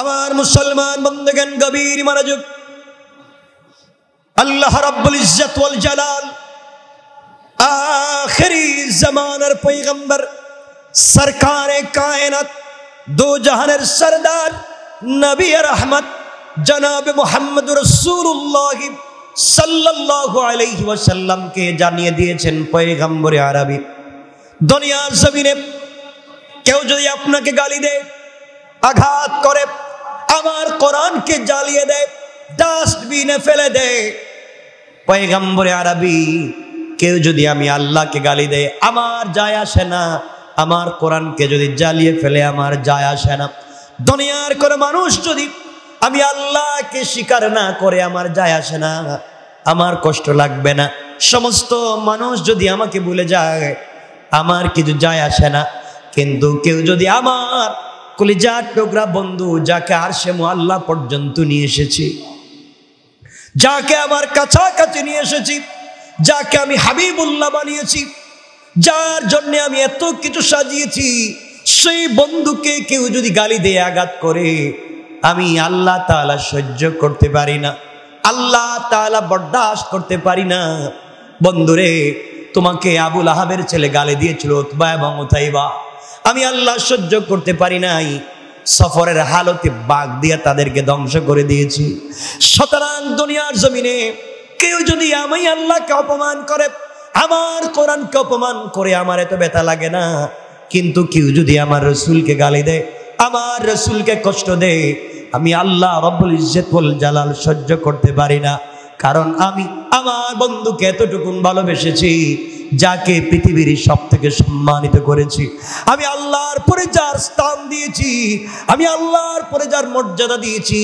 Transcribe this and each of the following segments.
আমার মুসলমান বন্ধুগণ, গভীর মনোযোগ। আল্লাহ রাব্বুল ইজ্জত ওয়াল জালাল আখিরি জামানার পয়গম্বর সরকারে কায়নাত দো জাহানের সরদার নবী রহমত জনাব মুহাম্মদ রাসূলুল্লাহ সাল্লাল্লাহু আলাইহি ওয়াসাল্লাম কে জানিয়ে দিয়েছেন পয়গম্বরে আরবি, দুনিয়ার জমিনে কেউ যদি আপনাকে গালি দেয়, আঘাত করে, আমার কোরআনকে জ্বালিয়ে দেয়, ডাস্টবিনে ফেলে দেয়, পয়গম্বরে আরবি কেউ যদি আমি আল্লাহকে গালি দেয় আমার যায় আসে না, আমার কোরআনকে যদি জ্বালিয়ে ফেলে আমার যায় আসে না। দুনিয়ার কোন মানুষ যদি আমি আল্লাহকে স্বীকার না করে আমার যায় আসে না, আমার কষ্ট লাগবে না। সমস্ত মানুষ যদি আমাকে ভুলে যায় আমার কিছু যায় আসে না। কিন্তু কেউ যদি আমার কলিজার টুকরা বন্ধু, যাকে আরশে মুআল্লা পর্যন্ত নিয়ে এসেছি, যাকে আমার কাছাকাছি নিয়ে এসেছি, যাকে আমি হাবিবুল্লাহ বানিয়েছি, যার জন্য আমি এত কিছু সাজিয়েছি, সেই বন্ধুকে কেউ যদি গালি দিয়ে আঘাত করে আমি আল্লাহ তাআলা সহ্য করতে পারি না, আল্লাহ তাআলা বরদাস্ত করতে পারি না। বন্ধুরে, তোমাকে আবু লাহাবের ছেলে গালি দিয়েছিল উতবা এবং উতাইবা, আমি আল্লাহ সহ্য করতে পারি নাই, সফরের হালতে বাঘ দিয়ে তাদেরকে ধ্বংস করে দিয়েছি। সুতরাং দুনিয়ার জমিনে কেউ যদি আমি আল্লাহকে অপমান করে, আমার কোরআনকে অপমান করে আমার এত ব্যথা লাগে না। কিন্তু কেউ যদি আমার রসুলকে গালি দেয়, আমার রসুলকে কষ্ট দেয়, আমি আল্লাহ রব্বুল ইজ্জত ওয়াল জালাল সহ্য করতে পারি না। কারণ আমি আমার বন্ধুকে এতটুকুন ভালোবেসেছি, যাকে পৃথিবীর সব থেকে সম্মানিত করেছি, আমি আল্লাহর পরে যার স্থান দিয়েছি, আমি আল্লাহর পরে যার মর্যাদা দিয়েছি,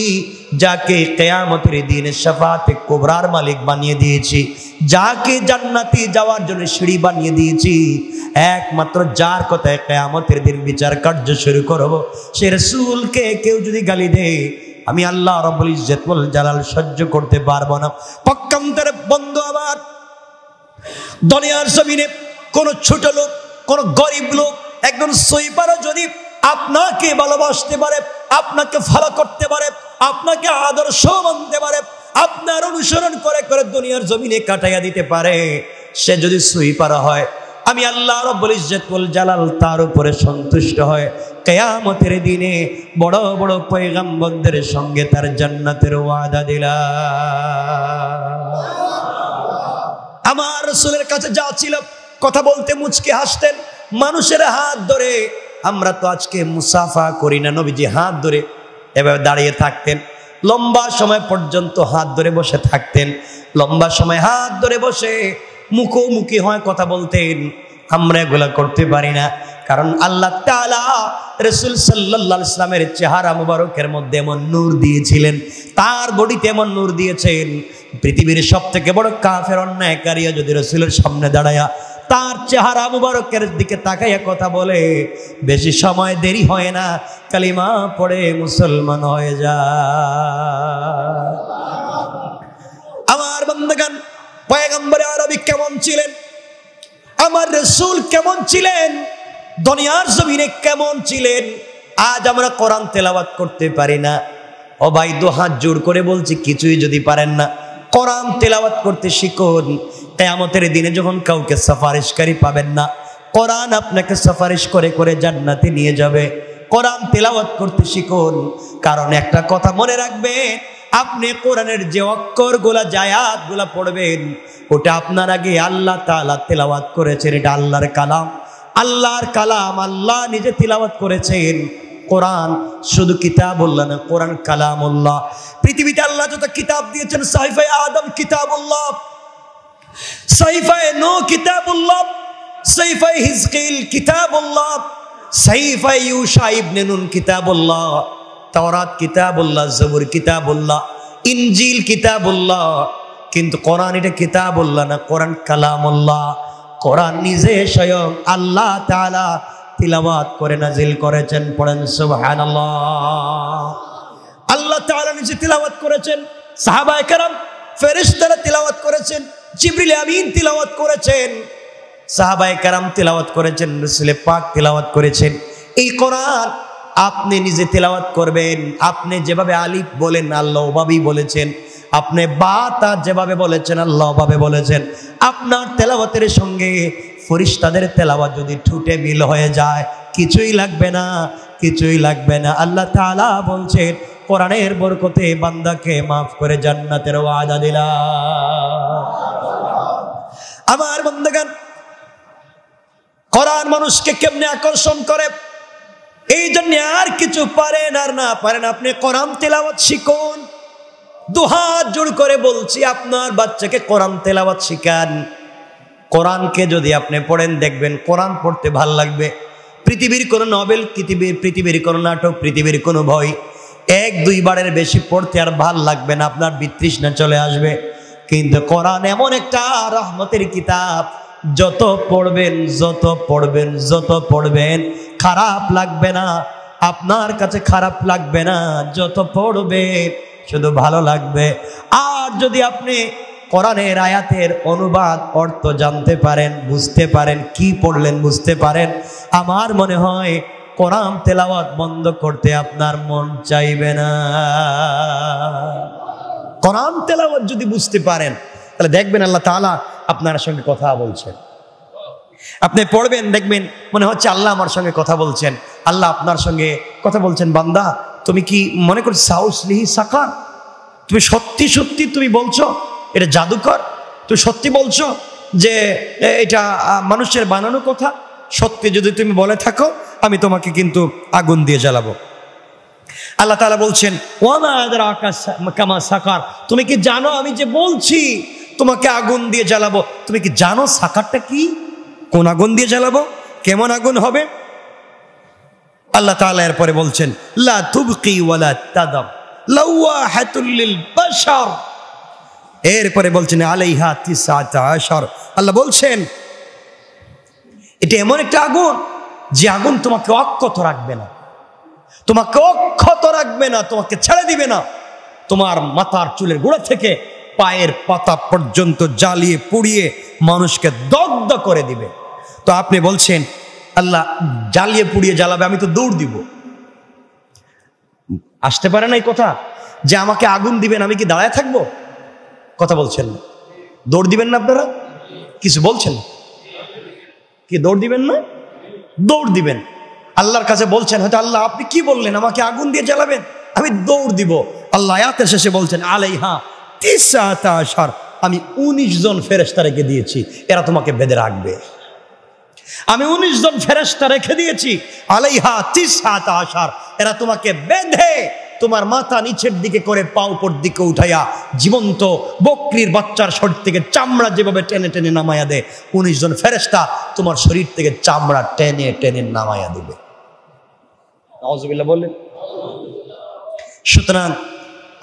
যাকে কিয়ামতের দিনে শাফাআতে কুবরার মালিক বানিয়ে দিয়েছি, যাকে জান্নাতে যাওয়ার জন্য সিঁড়ি বানিয়ে দিয়েছি, একমাত্র যার কথায় কিয়ামতের দিন বিচার কার্য শুরু করব, সে রাসূলকে কেউ যদি গালি দেয় আমি আল্লাহ রাব্বুল ইজ্জত ওয়াল জালাল সহ্য করতে পারবো না। পক্ষান্তরে বন্ধু আমার, দুনিয়ার জমিনে কোন ছোট লোক, কোন গরিব লোক, একজন সুইপারও যদি আপনাকে ভালোবাসতে পারে, আপনাকে ফলো করতে পারে, আপনাকে আদর্শ মানতে পারে, আপনার অনুসরণ করে করে দুনিয়ার জমিনে কাটাইয়া দিতে পারে, সে যদি সুইপার হয়, আমি আল্লাহ রাব্বুল ইজ্জত ওয়াল জালাল তার উপরে সন্তুষ্ট হয় কিয়ামতের দিনে বড় বড় পয়গম্বরদের সঙ্গে তার জান্নাতের ওয়াদা দিলাম। আমার রাসূলের কাছে যা ছিল, কথা বলতে মুচকি হাসতেন, মানুষের হাত ধরে, আমরা তো আজকে মুসাফা করি না, নবীজি হাত ধরে এভাবে দাঁড়িয়ে থাকতেন, লম্বা সময় পর্যন্ত হাত ধরে বসে থাকতেন, লম্বা সময় হাত ধরে বসে মুখোমুখি হয় কথা বলতেন। আমরা এগুলা করতে পারি না, কারণ আল্লাহ তাআলা রাসূল সাল্লাল্লাহু আলাইহি ওয়াসাল্লামের চেহারা মুবারকের মধ্যে এমন নূর দিয়েছিলেন, তার বডিতে এমন নূর দিয়েছেন, পৃথিবীর সবথেকে বড় কাফের অন্যায়কারী যদি রাসূলের সামনে দাঁড়ায়া তার চেহারা মুবারকের দিকে তাকাইয়া কথা বলে, বেশি সময় দেরি হয় না, কালিমা পড়ে মুসলমান হয়ে যায়। আমার বান্দাগণ, পয়গম্বরে আরবি কেমন ছিলেন, আমার রাসূল কেমন ছিলেন, দুনিয়ার জমিনে কেমন ছিলেন, আজ আমরা কোরআন তেলাওয়াত করতে পারি না। ও ভাই, দু হাত জোর করে বলছি, কিছুই যদি পারেন না, কোরআন তেলাওয়াত করতে শিখুন। কিয়ামতের দিনে যখন কাউকে সুপারিশকারী পাবেন না, কোরআন আপনাকে সুপারিশ করে করে জান্নাতে নিয়ে যাবে। কোরআন তেলাওয়াত করতে শিখুন, কারণ একটা কথা মনে রাখবেন, আপনি কোরআনের যে অক্ষরগুলা, যে আয়াতগুলা পড়বেন, ওটা আপনার আগে আল্লাহ তাআলা তেলাওয়াত করেছেন, এটা আল্লাহর কালাম, আল্লাহর কালাম, আল্লাহ নিজে তিলাওয়াত করেছেন। কোরআন শুধু কিতাবুল্লাহ না, কোরআন কালামুল্লাহ। পৃথিবীতে আল্লাহ যত কিতাব দিয়েছেন, সাহিফায়ে আদম কিতাবুল্লাহ, সাহিফায়ে নূহ কিতাবুল্লাহ, সাহিফায়ে হিজকিল কিতাবুল্লাহ, সাহিফায়ে ইউশা ইবনে নুন কিতাবুল্লাহ, তাওরাত কিতাবুল্লাহ, জবুর কিতাবুল্লাহ, ইনজিল কিতাবুল্লাহ। কিন্তু কোরআন এটা কিতাবুল্লাহ না, কোরআন কালামুল্লাহ। কোরআন নিজে স্বয়ং আল্লাহ তাআলা তিলাওয়াত করে নাজিল করেছেন। পড়েন সুবহানাল্লাহ। আল্লাহ তাআলা নিজে তিলাওয়াত করেছেন, সাহাবায়ে কেরাম ফেরেশতারা তিলাওয়াত করেছেন, জিবরিল আমিন তিলাওয়াত করেছেন, সাহাবায়ে কেরাম তিলাওয়াত করেছেন, রাসূল পাক তিলাওয়াত করেছেন। এই কোরআন আপনি নিজে তেলাওয়াত করবেন। আপনি যেভাবে আলিফ বলেন আল্লাহ ওভাবেই বলেছেন, আপনি বা তা যেভাবে বলেছেন আল্লাহ ওভাবে বলেছেন। আপনার তেলাওয়াতের সঙ্গে ফেরেশতাদের তেলাওয়াত যদি ঠুটে মিল হয়ে যায়, কিছুই লাগবে না, কিছুই লাগবে না। আল্লাহ তাআলা বলছেন কোরআনের বরকতে বান্দাকে মাফ করে জান্নাতের ওয়াদা দিলাম। আমার বান্দাগণ, কোরআন মানুষকে কেমনে আকর্ষণ করে, এই জন্য আর কিছু পারেন আর না পারেন আপনি কোরআন তেলাওয়াত শিখুন। দুহাত জোড় করে বলছি, আপনার বাচ্চাকে কোরআন তেলাওয়াত শিখান। কোরআনকে যদি আপনি পড়েন দেখবেন কোরআন পড়তে ভাল লাগবে। পৃথিবীর কোনো নভেল, পৃথিবীর কোনো নাটক, পৃথিবীর কোনো বই 1-2 বারের বেশি পড়তে আর ভাল লাগবে না, আপনার বিতৃষ্ণা চলে আসবে। কিন্তু কোরআন এমন একটা রহমতের কিতাব, যত পড়বেন যত পড়বেন যত পড়বেন খারাপ লাগবে না, আপনার কাছে খারাপ লাগবে না। যত পড়বে শুধু ভালো লাগবে। আর যদি আপনি কোরআনের আয়াতের অনুবাদ অর্থ জানতে পারেন, বুঝতে পারেন, কি পড়লেন বুঝতে পারেন, আমার মনে হয় কোরআন তেলাওয়াত বন্ধ করতে আপনার মন চাইবে না। কোরআন তেলাওয়াত যদি বুঝতে পারেন তাহলে দেখবেন আল্লাহ তাআলা আপনার সঙ্গে কথা বলছেন। আপনি পড়বেন দেখবেন মনে হচ্ছে আল্লাহ আমার সঙ্গে কথা বলছেন, আল্লাহ আপনার সঙ্গে কথা বলছেন। বান্দা, তুমি কি মনে করছো সাউসলিহি সাকার? তুমি সত্যি সত্যি তুমি বলছো এটা জাদুকর? তুমি সত্যি বলছো যে এটা মানুষের বানানো কথা? সত্যি যদি তুমি বলে থাকো আমি তোমাকে কিন্তু আগুন দিয়ে জ্বালাবো। আল্লাহ তাআলা বলছেন ওয়ামা আদরাকা কামা সাকার, তুমি কি জানো আমি যে বলছি তোমাকে আগুন দিয়ে জ্বালাবো, তুমি কি জানো সাকারটা কি? কোন আগুন দিয়ে জ্বালাবো, কেমন আগুন হবে? আল্লাহ তাআলা এরপরে বলছেন লা তুবকি ওয়ালা তাদাব লাওয়াহাতুল লিল বাশার। এরপরে বলছেন আলাইহা 19। আল্লাহ বলছেন এটা এমন একটা আগুন যে আগুন তোমাকে অক্ষত রাখবে না, তোমাকে অক্ষত রাখবে না, তোমাকে ছেড়ে দিবে না। তোমার মাথার চুলের গোড়া থেকে পায়ের পাতা পর্যন্ত জ্বালিয়ে পুড়িয়ে মানুষকে দগ্ধ করে দিবে। তো আপনি বলছেন আল্লাহ জ্বালিয়ে পুড়িয়ে জ্বালাবে, আমি তো দৌড় দিব। আসতে পারে না এই কথা যে আমাকে আগুন দিবেন, আমি কি দাঁড়ায় থাকবো? কথা বলছেন না, দৌড় দিবেন না আপনারা? কিছু বলছেন কি? দৌড় দিবেন না? দৌড় দিবেন। আল্লাহর কাছে বলছেন হয়তো আল্লাহ আপনি কি বললেন আমাকে আগুন দিয়ে জ্বালাবেন, আমি দৌড় দিব। আল্লাহ আয়াতের শেষে বলছেন আলাইহা 19, আমি 19 জন ফেরেশতা রেখে দিয়েছি, এরা তোমাকে বেঁধে রাখবে। আমি 19 জন ফেরেশতা রেখে দিয়েছি, আলাইহা 19, এরা তোমাকে বেঁধে তোমার মাথা নিচের দিকে করে পা উপর দিকে উঠাইয়া জীবন্ত বকরির বাচ্চার শরীর থেকে চামড়া যেভাবে টেনে টেনে নামাইয়া দেয়, 19 জন ফেরেশতা তোমার শরীর থেকে চামড়া টেনে টেনে নামাইয়া দেবে। নাউজুবিল্লাহ বললেন। সুতরাং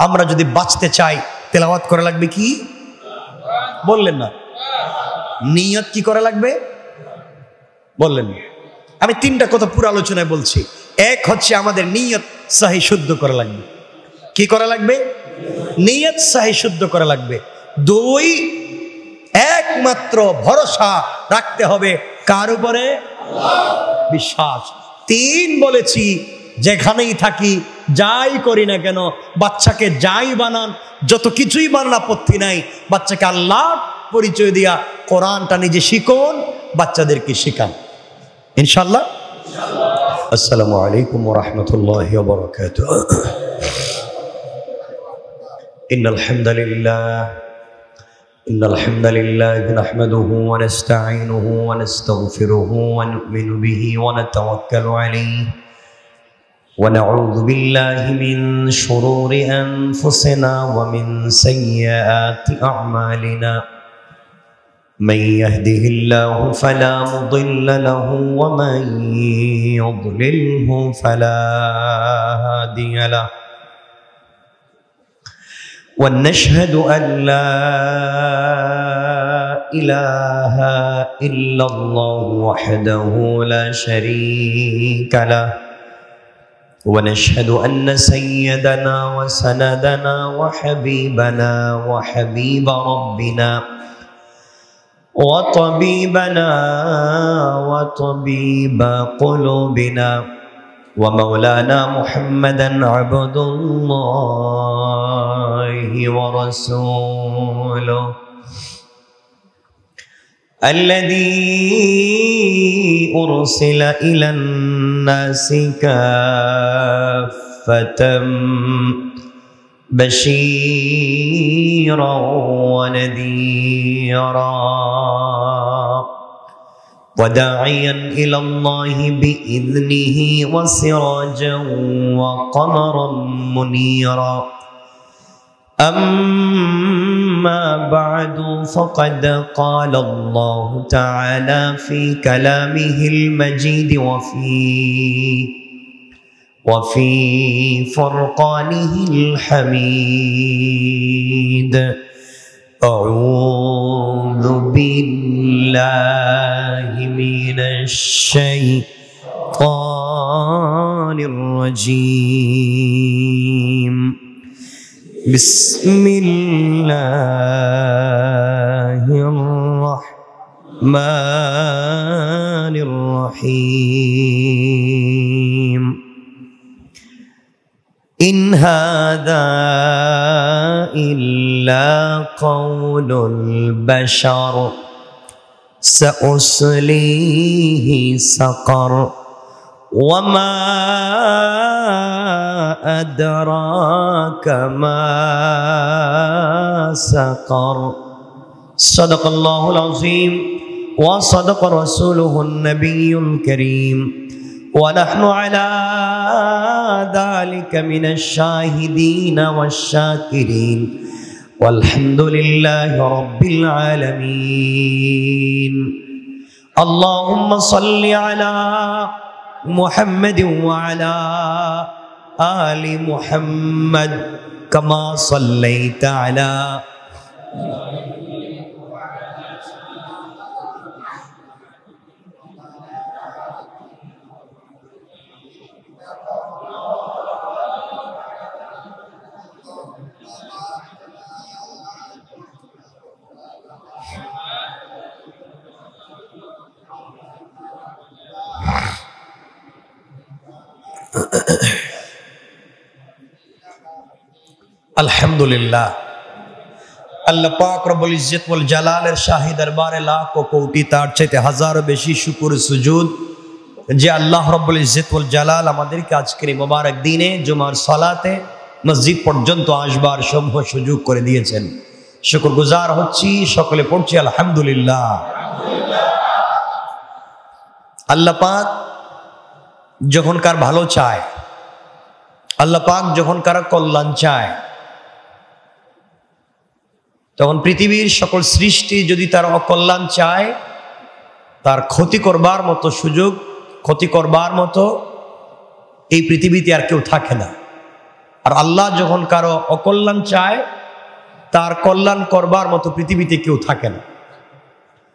আমরা যদি বাঁচতে চাই তেলাওয়াত করা লাগবে কি? বললেন না? নিয়ত কি করা লাগবে? বললেন না? আমি 3টা কথা পুরো আলোচনায় বলছি। এক হচ্ছে আমাদের নিয়ত সহি শুদ্ধ করা লাগবে। কি করা লাগবে? নিয়ত সহি শুদ্ধ করা লাগবে। 2, একমাত্র ভরসা রাখতে হবে কার উপরে? বিশ্বাস। 3 বলেছি যেখানেই থাকি যাই করি না কেন, বাচ্চাকে যাই বানান, যত কিছুই বানান আপত্তি নাই, বাচ্চাকে আল্লাহ পরিচয় দিয়া কোরআনটা নিজে শিখুন, বাচ্চাদেরকে শিখান ইনশাআল্লাহ। আসসালামু আলাইকুম ওয়া রাহমাতুল্লাহি ওয়া বারাকাতুহু। ইন্নাল হামদালিল্লাহ নাহমাদুহু ওয়া নাস্তাঈনুহু ওয়া নাস্তাগফিরুহু ওয়া নু'মিনু বিহি ওয়া নাতাওয়াক্কালু আলাইহি ওয়া নাউযু বিল্লাহি মিন শুরুরি আনফুসিনা ওয়া মিন সাইয়্যাতি আ'মালিনা। من يهده الله فلا مضل له ومن يضلله فلا هادي له ونشهد أن لا إله إلا الله وحده لا شريك له ونشهد أن سيدنا وسندنا وحبيبنا وحبيب ربنا وطبيبنا وطبيب قلوبنا ومولانا محمدا عبد الله ورسوله الذي أرسل إلى الناس كافة بشيرا ونذيرا وداعيا إلى الله بإذنه وسراجا وقمرا منيرا أما بعد فقد قال الله تعالى في كلامه المجيد وفي فرقانه الحميد أعوذ بالله من الشيطان الرجيم بسم الله الرحمن الرحيم إن هذا إلا قول البشر سأصليه سقر وما أدراك ما سقر صدق الله العظيم وصدق رسوله النبي الكريم ونحن على ذلك من الشاهدين والشاكرين والحمد لله رب العالمين اللهم صل على محمد وعلى آل محمد كما صليت على আলহামদুলিল্লাহ আল্লাহ পাক রব্বুল ইজ্জত ওয়াল জালালের শাহী দরবারে লাখ ও কোটি তার চাইতে হাজারো বেশি শুকর সুজুদ যে আল্লাহ রব্বুল ইজ্জত ওয়াল জালাল আমাদেরকে আজকের মোবারক দিনে জুমার সালাতে মসজিদ পর্যন্ত আসবার সম্ভব সুযোগ করে দিয়েছেন শুকরগুজার হচ্ছি সকলে পড়ছি আলহামদুলিল্লাহ আল্লাহ পাক যখন কার ভালো চায় আল্লাহ পাক যখন কারো কল্যাণ চায় তখন পৃথিবীর সকল সৃষ্টি যদি তার অকল্যাণ চায় তার ক্ষতি করবার মতো সুযোগ ক্ষতি করবার মতো এই পৃথিবীতে আর কেউ থাকে না আর আল্লাহ যখন কারো অকল্যাণ চায় তার কল্যাণ করবার মতো পৃথিবীতে কেউ থাকে না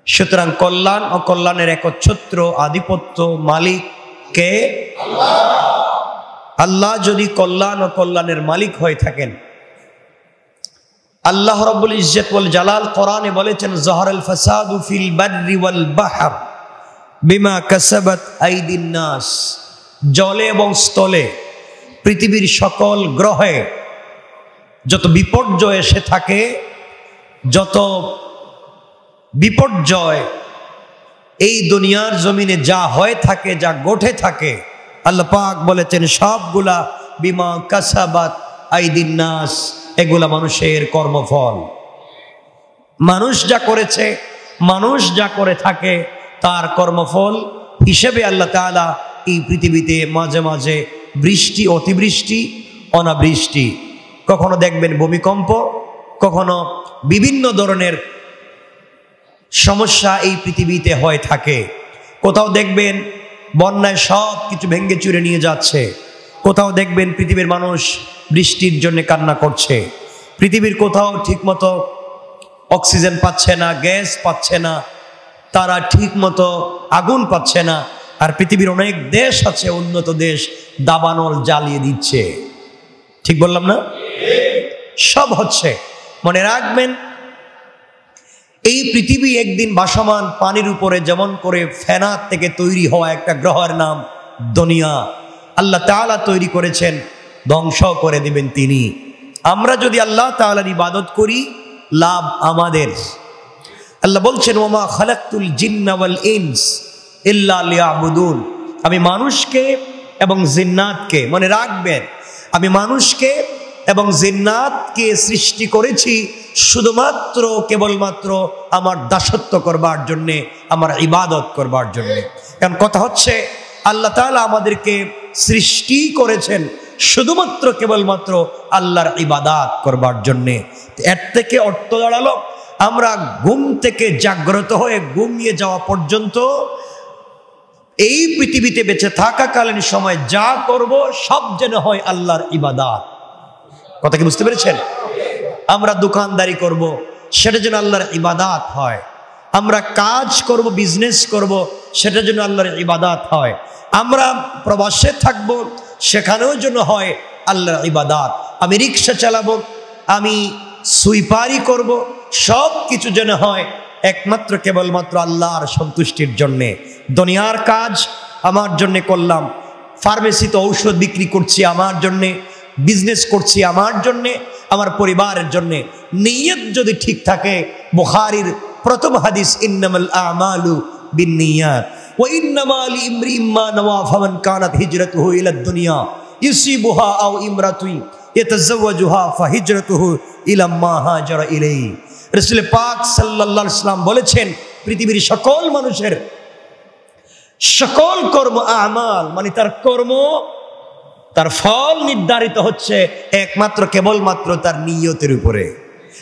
সুতরাং কল্যাণ অকল্যাণের একচ্ছত্র আধিপত্য মালিক কে আল্লাহ যদি কল্যাণ ও কল্যাণের মালিক হয়ে থাকেন আল্লাহ রাব্বুল ইজ্জত ওয়াল জালাল কোরআনে বলেছেন যাহারাল ফাসাদু ফিল বাররি ওয়াল বাহর বিমা কাসাবাত আইদিন নাস জলে এবং স্থলে পৃথিবীর সকল গ্রহে যত বিপর্যয় এসে থাকে যত বিপর্যয় এই দুনিয়ার জমিনে যা হয়ে থাকে যা ঘটে থাকে আল্লাহ পাক বলেছেন সবগুলা বিমা কাসাবাত আইদিন নাস এগুলা মানুষের কর্মফল মানুষ যা করেছে মানুষ যা করে থাকে তার কর্মফল হিসেবে আল্লাহ তাআলা এই পৃথিবীতে মাঝে মাঝে বৃষ্টি অতিবৃষ্টি অনাবৃষ্টি কখনো দেখবেন ভূমিকম্প কখনো বিভিন্ন ধরনের সমস্যা এই পৃথিবীতে হয়ে থাকে কোথাও দেখবেন বন্যায় সব কিছু ভেঙে চুরে নিয়ে যাচ্ছে কোথাও দেখবেন পৃথিবীর মানুষ বৃষ্টির জন্য কান্না করছে পৃথিবীর কোথাও ঠিকমতো অক্সিজেন পাচ্ছে না গ্যাস পাচ্ছে না তারা ঠিকমতো আগুন পাচ্ছে না আর পৃথিবীর অনেক দেশ আছে উন্নত দেশ দাবানল জ্বালিয়ে দিচ্ছে ঠিক বললাম না সব হচ্ছে মনে রাখবেন এই পৃথিবী একদিন ভাসমান পানির উপরে যেমন করে ফেনা থেকে তৈরি হওয়া একটা গ্রহের নাম দুনিয়া আল্লাহ তাআলা তৈরি করেছেন, ধ্বংস করে দিবেন তিনি। আমরা যদি আল্লাহ তাআলার ইবাদত করি, লাভ আমাদের। আল্লাহ বলছেন, ওমা খালাকতুল জিন্না ওয়াল ইনস ইল্লা লিয়াবুদুন। আমি মানুষকে এবং জিন্নাতকে, মনে রাখবেন, আমি মানুষকে এবং জিন্নাতকে সৃষ্টি করেছি শুধুমাত্র কেবলমাত্র আমার দাসত্ব করবার জন্যে, আমার ইবাদত করবার জন্যে। কারণ কথা হচ্ছে, আল্লাহ তাআলা আমাদেরকে সৃষ্টি করেছেন শুধুমাত্র কেবলমাত্র আল্লাহর ইবাদত করবার জন্যে। এর থেকে অর্থ দাঁড়ালো, আমরা ঘুম থেকে জাগ্রত হয়ে ঘুমিয়ে যাওয়া পর্যন্ত এই পৃথিবীতে বেঁচে থাকাকালীন সময় যা করব সব যেন হয় আল্লাহর ইবাদত। কথা কি বুঝতে পেরেছেন? আমরা দোকানদারি করব, সেটা যেন আল্লাহর ইবাদত হয়। আমরা কাজ করব, বিজনেস করব, সেটা যেন আল্লাহর ইবাদত হয়। আমরা প্রবাসে থাকব, সেখানেও যেন হয় আল্লাহর ইবাদত। আমি রিক্সা চালাবো, আমি সুইপারি করব, সব কিছু যেন হয় একমাত্র কেবলমাত্র আল্লাহর সন্তুষ্টির জন্যে। দুনিয়ার কাজ আমার জন্যে করলাম, ফার্মেসিতে ঔষধ বিক্রি করছি আমার জন্যে, বিজনেস করছি আমার জন্যে, আমার পরিবারের জন্যে। নিয়ত যদি ঠিক থাকে, বুখারীর প্রথম হাদিস, ইন্নামাল আমালু বিন্নিয়াত ওয়া ইন্নামা লিইমরিইম মা নাওয়া ফামান কানাত হিজরাতুহু ইলাদ দুনিয়া ইউসিবুহা আও ইমরাতুন ইয়াতাযাওয়াজুহা ফাহিজরাতুহু ইলা মা হাজারা ইলাইহি। রাসূল পাক সাল্লাল্লাহু আলাইহি ওয়াসাল্লাম বলেছেন, পৃথিবীর সকল মানুষের সকল কর্ম, আমাল মানে তার কর্ম, তার ফল নির্ধারিত হচ্ছে একমাত্র কেবলমাত্র তার নিয়তের উপরে,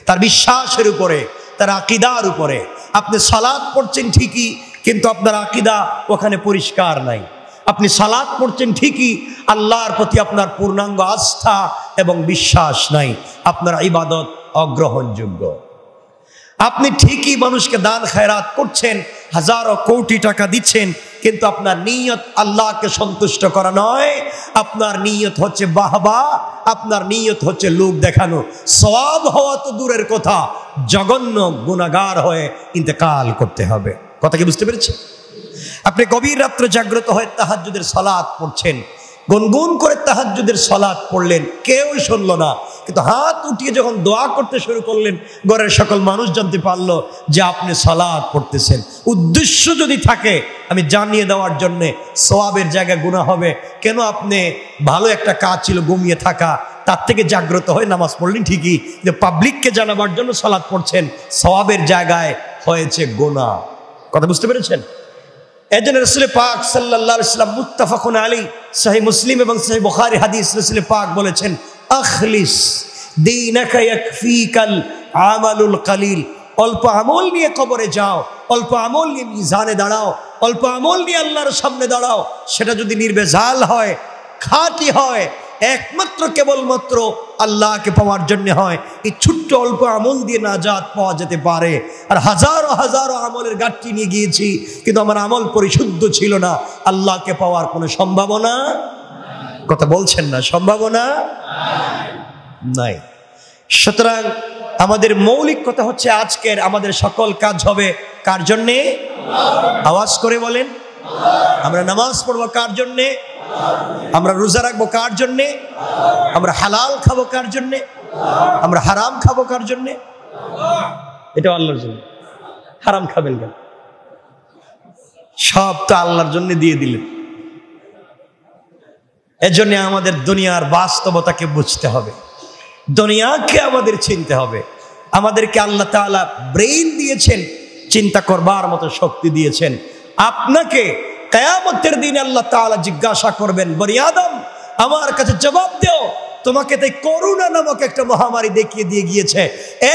তার বিশ্বাসের উপরে, তার আকীদার উপরে। আপনি সালাত পড়ছেন ঠিকই, কিন্তু আপনার আকীদা ওখানে পরিষ্কার নাই। আপনি সালাত পড়ছেন ঠিকই, আল্লাহর প্রতি আপনার পূর্ণাঙ্গ আস্থা এবং বিশ্বাস নাই, আপনার ইবাদত অগ্রহণযোগ্য। আপনি ঠিকই মানুষকে দান খায়রাত করছেন, হাজারো কোটি টাকা দিচ্ছেন, কিন্তু আপনার নিয়ত আল্লাহকে সন্তুষ্ট করা নয়। আপনার নিয়ত হচ্ছে বাহবা, আপনার নিয়ত হচ্ছে লোক দেখানো। সওয়াব হওয়া তো দূরের কথা, জঘন্য গুনাহগার হয়ে ইন্তেকাল করতে হবে। কথা কি বুঝতে পেরেছেন? আপনি গভীর রাত্রে জাগ্রত হয়ে তাহাজ্জুদের সালাত পড়ছেন, গুনগুন করে তাহাজ্জুদের সালাত পড়লেন, কেউ শুনলো না, কিন্তু হাত উঠিয়ে যখন দোয়া করতে শুরু করলেন, ঘরের সকল মানুষ জানতে পারলো যে আপনি সালাত পড়তেছেন। উদ্দেশ্য যদি থাকে আমি জানিয়ে দেওয়ার জন্যে, সওয়াবের জায়গায় গুনাহ হবে কেন? আপনি ভালো একটা কাজ ছিল ঘুমিয়ে থাকা, তার থেকে জাগ্রত হয়ে নামাজ পড়লেন ঠিকই, যে পাবলিককে জানাবার জন্য সালাত পড়ছেন, সওয়াবের জায়গায় হয়েছে গুনাহ। কথা বুঝতে পেরেছেন? এজন্য রাসূল পাক সাল্লাল্লাহু আলাইহি ওয়াসাল্লাম, মুত্তাফাকুন আলাইহি, সহিহ মুসলিম এবং সহিহ বুখারী হাদিস, রাসূল পাক বলেছেন, আখলিস দীনাকা ইয়াকফিকাল আমালুল কলিল। অল্প আমল নিয়ে কবরে যাও, অল্প আমল নিয়ে মিজানে দাঁড়াও, অল্প আমল নিয়ে আল্লাহর সামনে দাঁড়াও। সেটা যদি নির্ভেজাল হয়, খাঁটি হয়, একমাত্র কেবলমাত্র আল্লাহকে পাওয়ার জন্য হয়, এই ছোট্ট অল্প আমল দিয়ে নাজাত পাওয়া যেতে পারে। আর হাজারো হাজারো আমলের গাঁটটি নিয়ে গিয়েছি, কিন্তু আমার আমল পরিশুদ্ধ ছিল না, আল্লাহকে পাওয়ার কোনো সম্ভাবনা, কথা বলছেন না, সম্ভাবনা নাই। সুতরাং আমাদের মৌলিক কথা হচ্ছে, আজকের আমাদের সকল কাজ হবে কার জন্যে? আওয়াজ করে বলেন। আমরা নামাজ পড়বো কার জন্যে? আমরা রোজা রাখবো কার জন্যে? আমরা হালাল খাবো কার জন্যে? আমরা হারাম খাবো কার জন্যে? এটা আল্লাহর জন্য। হারাম খাবেন কেন? সব তো আল্লাহর জন্য দিয়ে দিলেন। এজন্য আমাদের দুনিয়ার বাস্তবতাকে বুঝতে হবে, দুনিয়াকে আমাদের চিনতে হবে। আমাদেরকে আল্লাহ তাআলা ব্রেইন দিয়েছেন, চিন্তা করবার মতো শক্তি দিয়েছেন। আপনাকে কিয়ামতের দিনে আল্লাহ তাআলা জিজ্ঞাসা করবেন, বনি আদম আমার কাছে জবাব দাও, তোমাকে তাই করোনা নামক একটা মহামারী দেখিয়ে দিয়ে গিয়েছে।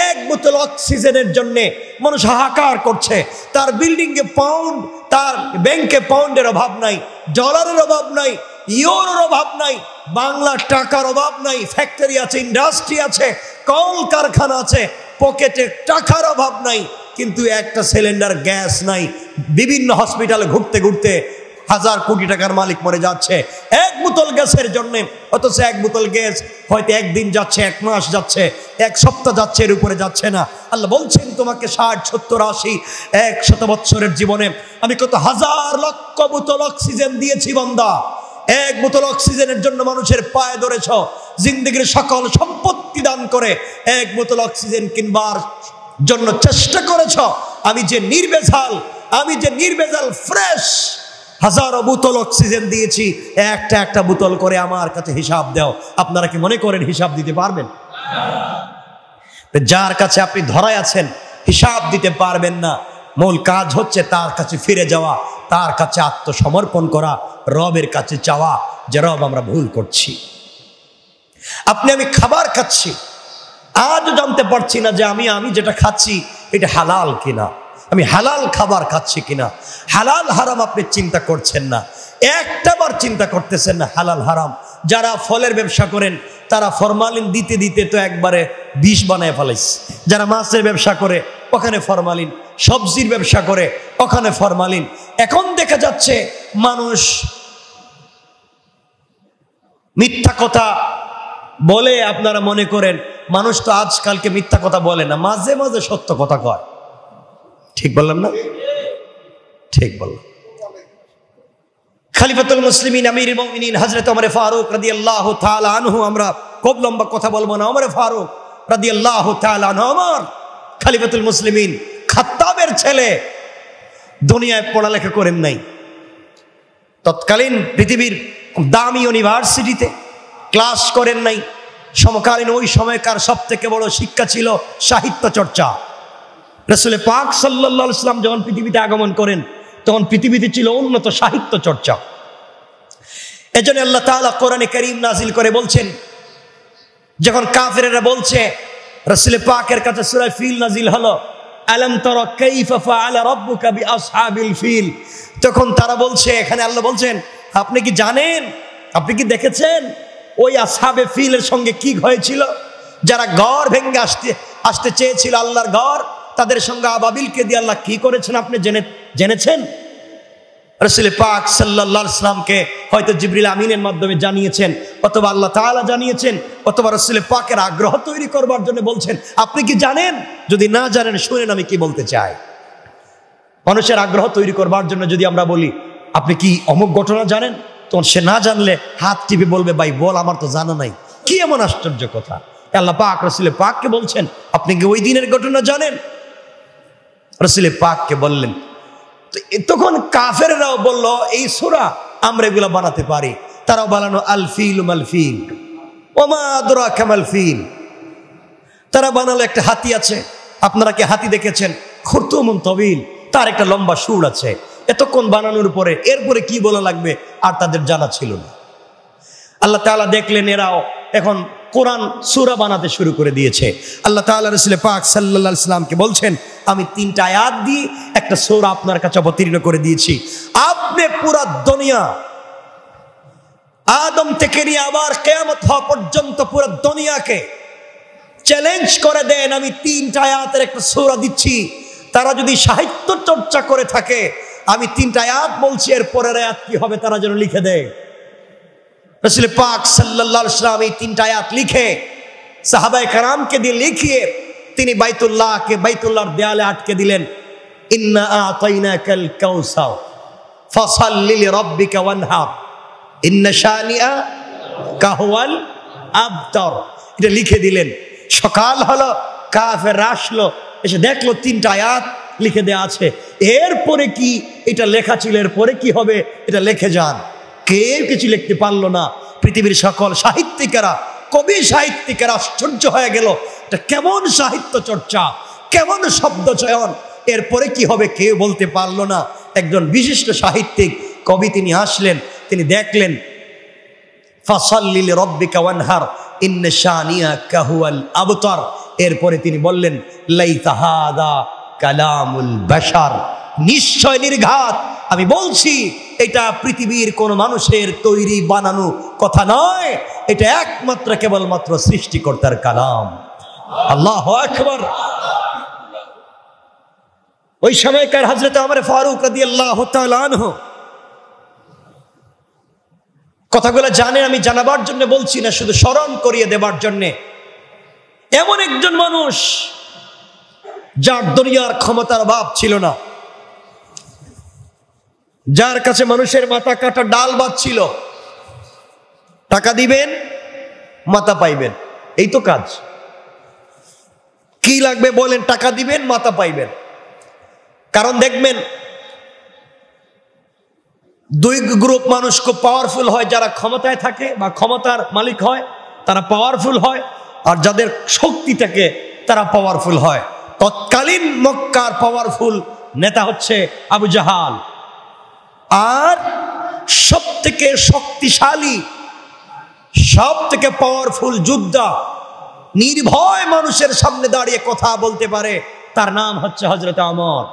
এক বোতল অক্সিজেনের জন্য মানুষ হাহাকার করছে। তার বিল্ডিংয়ে পাউন্ড, তার ব্যাংকে পাউন্ডের অভাব নাই, ডলারের অভাব নাই, ইউরোর অভাব নাই, বাংলা টাকার অভাব নাই। ফ্যাক্টরি আছে, ইন্ডাস্ট্রি আছে, কল কারখানা আছে, পকেটে টাকার অভাব নাই, কিন্তু একটা সিলিন্ডার গ্যাস নাই। বিভিন্ন হসপিটালে ঘুরতে ঘুরতে হাজার কোটি টাকার মালিক মরে যাচ্ছে এক বোতল গ্যাসের জন্য। অথচ এক বোতল গ্যাস হয়তো একদিন যাচ্ছে, এক মাস যাচ্ছে, এক সপ্তাহ যাচ্ছে, এর উপরে যাচ্ছে না। আল্লাহ বলছেন, তোমাকে 60, 70, 80, 100 বছরের জীবনে আমি কত হাজার লক্ষ বোতল অক্সিজেন দিয়েছি বান্দা। এক বোতল অক্সিজেনের জন্য মানুষের পায়ে ধরেছ, জিন্দেগির সকল সম্পত্তি দান করে এক বোতল অক্সিজেন কিনবার জন্য চেষ্টা করেছ। আমি যে নির্ভেজাল ফ্রেশ হাজারো বোতল অক্সিজেন দিয়েছি, একটা বোতল করে আমার কাছে হিসাব দাও। আপনারা কি মনে করেন হিসাব দিতে পারবেন? যার কাছে আপনি ধরায় আছেন হিসাব দিতে পারবেন না। মূল কাজ হচ্ছে তার কাছে ফিরে যাওয়া, তার কাছে আত্মসমর্পণ করা, রবের কাছে চাওয়া যে রব আমরা ভুল করছি। আমি খাবার খাচ্ছি, আজও জানতে পারছি না যে আমি যেটা খাচ্ছি এটা হালাল কিনা, আমি হালাল খাবার খাচ্ছি কিনা। হালাল হারাম আপনি চিন্তা করছেন না, একটাবার চিন্তা করতেছেন না হালাল হারাম। যারা ফলের ব্যবসা করেন তারা ফরমালিন দিতে দিতে তো একবারে বিষ বানায় ফেলাইছে। যারা মাছের ব্যবসা করে ওখানে ফরমালিন, সবজির ব্যবসা করে ওখানে ফরমালিন। এখন দেখা যাচ্ছে মানুষ মিথ্যা কথা বলে। আপনারা মনে করেন মানুষ তো আজকালকে মিথ্যা কথা বলে না, মাঝে মাঝে সত্য কথা কয়। ঠিক বললাম না? ঠিক বললাম। খলিফাতুল মুসলিমিন আমিরুল মুমিনিন হযরত ওমর ফারুক রাদিয়াল্লাহু তাআলা আনহু, আমরা খুব লম্বা কথা বলবো না। ওমর ফারুক রাদিয়াল্লাহু তাআলা আনহু ওমর খলিফাতুল মুসলিমিন, খাত্তাবের ছেলে, দুনিয়ায় পড়ালেখা করেন নাই। তৎকালীন পৃথিবীর দামি ইউনিভার্সিটিতে ক্লাস করেন নাই। সমকালীন ওই সময়কার সব থেকে বড় শিক্ষা ছিল সাহিত্য চর্চা। রাসূল পাক সাল্লাল্লাহু আলাইহি ওয়াসাল্লাম যখন পৃথিবীতে আগমন করেন তখন পৃথিবীতে ছিল উন্নত সাহিত্য চর্চা। এজন্য আল্লাহ তাআলা কোরআনে কারীম নাজিল করে বলছেন, যখন কাফেরেরা বলছে রাসূল পাকের কাছে সূরা ফিল নাজিল হলো, আলাম তারা কাইফা ফাআলা রাব্বুকা বিআসহাবিল ফিল, তখন তারা বলছে, এখানে আল্লাহ বলছেন আপনি কি জানেন, আপনি কি দেখেছেন ওই আসহাবে ফিলের সঙ্গে কি হয়েছিল? যারা ঘর ভেঙে আসতে চেয়েছিল আল্লাহর ঘর, তাদের সঙ্গে আবাবিলকে দিয়ে আল্লাহ কি করেছেন আপনি জেনেছেন? রাসূল পাক সাল্লাল্লাহু আলাইহি ওয়াসাল্লামকে হয়তো জিবরিল আমিনের মাধ্যমে জানিয়েছেন, অথবা আল্লাহ তাআলা জানিয়েছেন, অথবা রাসূল পাকের আগ্রহ তৈরি করবার জন্য বলছেন আপনি কি জানেন? যদি না জানেন শুনেন আমি কি বলতে চাই। মানুষের আগ্রহ তৈরি করবার জন্য যদি আমরা বলি আপনি কি অমুক ঘটনা জানেন, তখন সে না জানলে হাত টিপে বলবে ভাই বল, আমার তো জানা নাই। কি এমন আশ্চর্য কথা! আল্লাহ পাক রাসূল পাককে বলছেন আপনি কি ওই দিনের ঘটনা জানেন? রাসূল পাককে বললেন। তখন কাফেররাও বলল এই সূরা আমরা এগুলো বানাতে পারি। তারাও বানানো আল ফিল মাল ফিল ওমা আদরাকা মাল ফিল। তারা বানালো একটা হাতি আছে, আপনারা কি হাতি দেখেছেন? খুরতুমুন তবিল, তার একটা লম্বা সুর আছে। এতক্ষণ বানানোর পরে এরপরে কি বলা লাগবে আর তাদের জানা ছিল না। আল্লাহ তাআলা দেখলেন এরাও এখন কোরআন সূরা বানাতে শুরু করে দিয়েছে। আল্লাহ তাআলা রাসূল পাক সাল্লাল্লাহু আলাইহি ওয়াসাল্লামকে বলছেন আমি 3টা আয়াত দিয়ে একটা সূরা আপনার কাছে অবতীর্ণ করে দিয়েছি। আপনি পুরো দুনিয়া আদম থেকে নিয়ে আবার কিয়ামত হওয়া পর্যন্ত পুরো দুনিয়াকে চ্যালেঞ্জ করে দেন, আমি 3টা আয়াতের একটা সূরা দিচ্ছি। তারা যদি সাহিত্য চর্চা করে থাকে, আমি 3টা আয়াত বলছি, এর পরের আয়াত কি হবে তারা যেন লিখে দেয়। রাসূল পাক সাল্লাল্লাহু আলাইহি ওয়াসাল্লাম এই 3টা আয়াত লিখে সাহাবায়ে কেরামকে দিয়ে লিখিয়ে তিনি বাইতুল্লাহর দেয়ালে আটকে দিলেন। ইন্না আতাইনাকাল কাউসার ফাসাল্লি লিরাব্বিকা ওয়ানহার ইন্না শানিআকা হুয়াল আবতার, এটা লিখে দিলেন। সকাল হলো, কাফের আসলো, এসে দেখলো 3টা আয়াত লিখে দেয়া আছে। এরপরে কি এটা লেখা ছিল, এরপরে কি হবে এটা লিখে যান। কেউ কিছু লিখতে পারলো না। পৃথিবীর সকল সাহিত্যিকেরা, কবি সাহিত্যিকেরা আশ্চর্য হয়ে গেল, এটা কেমন সাহিত্য চর্চা, কেমন শব্দ চয়ন, এরপরে কি হবে কেউ বলতে পারলো না। একজন বিশিষ্ট সাহিত্যিক কবি তিনি আসলেন, তিনি দেখলেন ফাসাল্লি লিরাব্বিকা ওয়ানহার ইন্না শানিআকা হুয়াল আবতার। এরপরে তিনি বললেন লাইতা হাদা কালামুল বাশার, নিশ্চয় নির্ঘাত আমি বলছি এটা পৃথিবীর কোন মানুষের তৈরি বানানো কথা নয়, এটা একমাত্র কেবলমাত্র সৃষ্টিকর্তার কালাম। আল্লাহু আকবার। ওই সময়কার হযরত ওমর ফারুক রাদিয়াল্লাহু তাআলা আনহু কথাগুলো জানেন, আমি জানাবার জন্য বলছি না, শুধু স্মরণ করিয়ে দেবার জন্য। এমন একজন মানুষ যার দুনিয়ার ক্ষমতার অভাব ছিল না, যার কাছে মানুষের মাথা কাটা ডাল ভাত ছিল, টাকা দিবেন, মাথা পাইবেন, এই তো কাজ। কি লাগবে বলেন, টাকা দিবেন, মাথা পাইবেন। কারণ দেখবেন দুই গ্রুপ মানুষ খুব পাওয়ারফুল হয়, যারা ক্ষমতায় থাকে বা ক্ষমতার মালিক হয় তারা পাওয়ারফুল হয়, আর যাদের শক্তি থাকে তারা পাওয়ারফুল হয়। তৎকালীন মক্কার পাওয়ারফুল নেতা হচ্ছে আবু জাহাল, আর সব থেকে শক্তিশালী, সব থেকে পাওয়ারফুল যোদ্ধা, নির্ভয় মানুষের সামনে দাঁড়িয়ে কথা বলতে পারে, তার নাম হচ্ছে হযরত ওমর।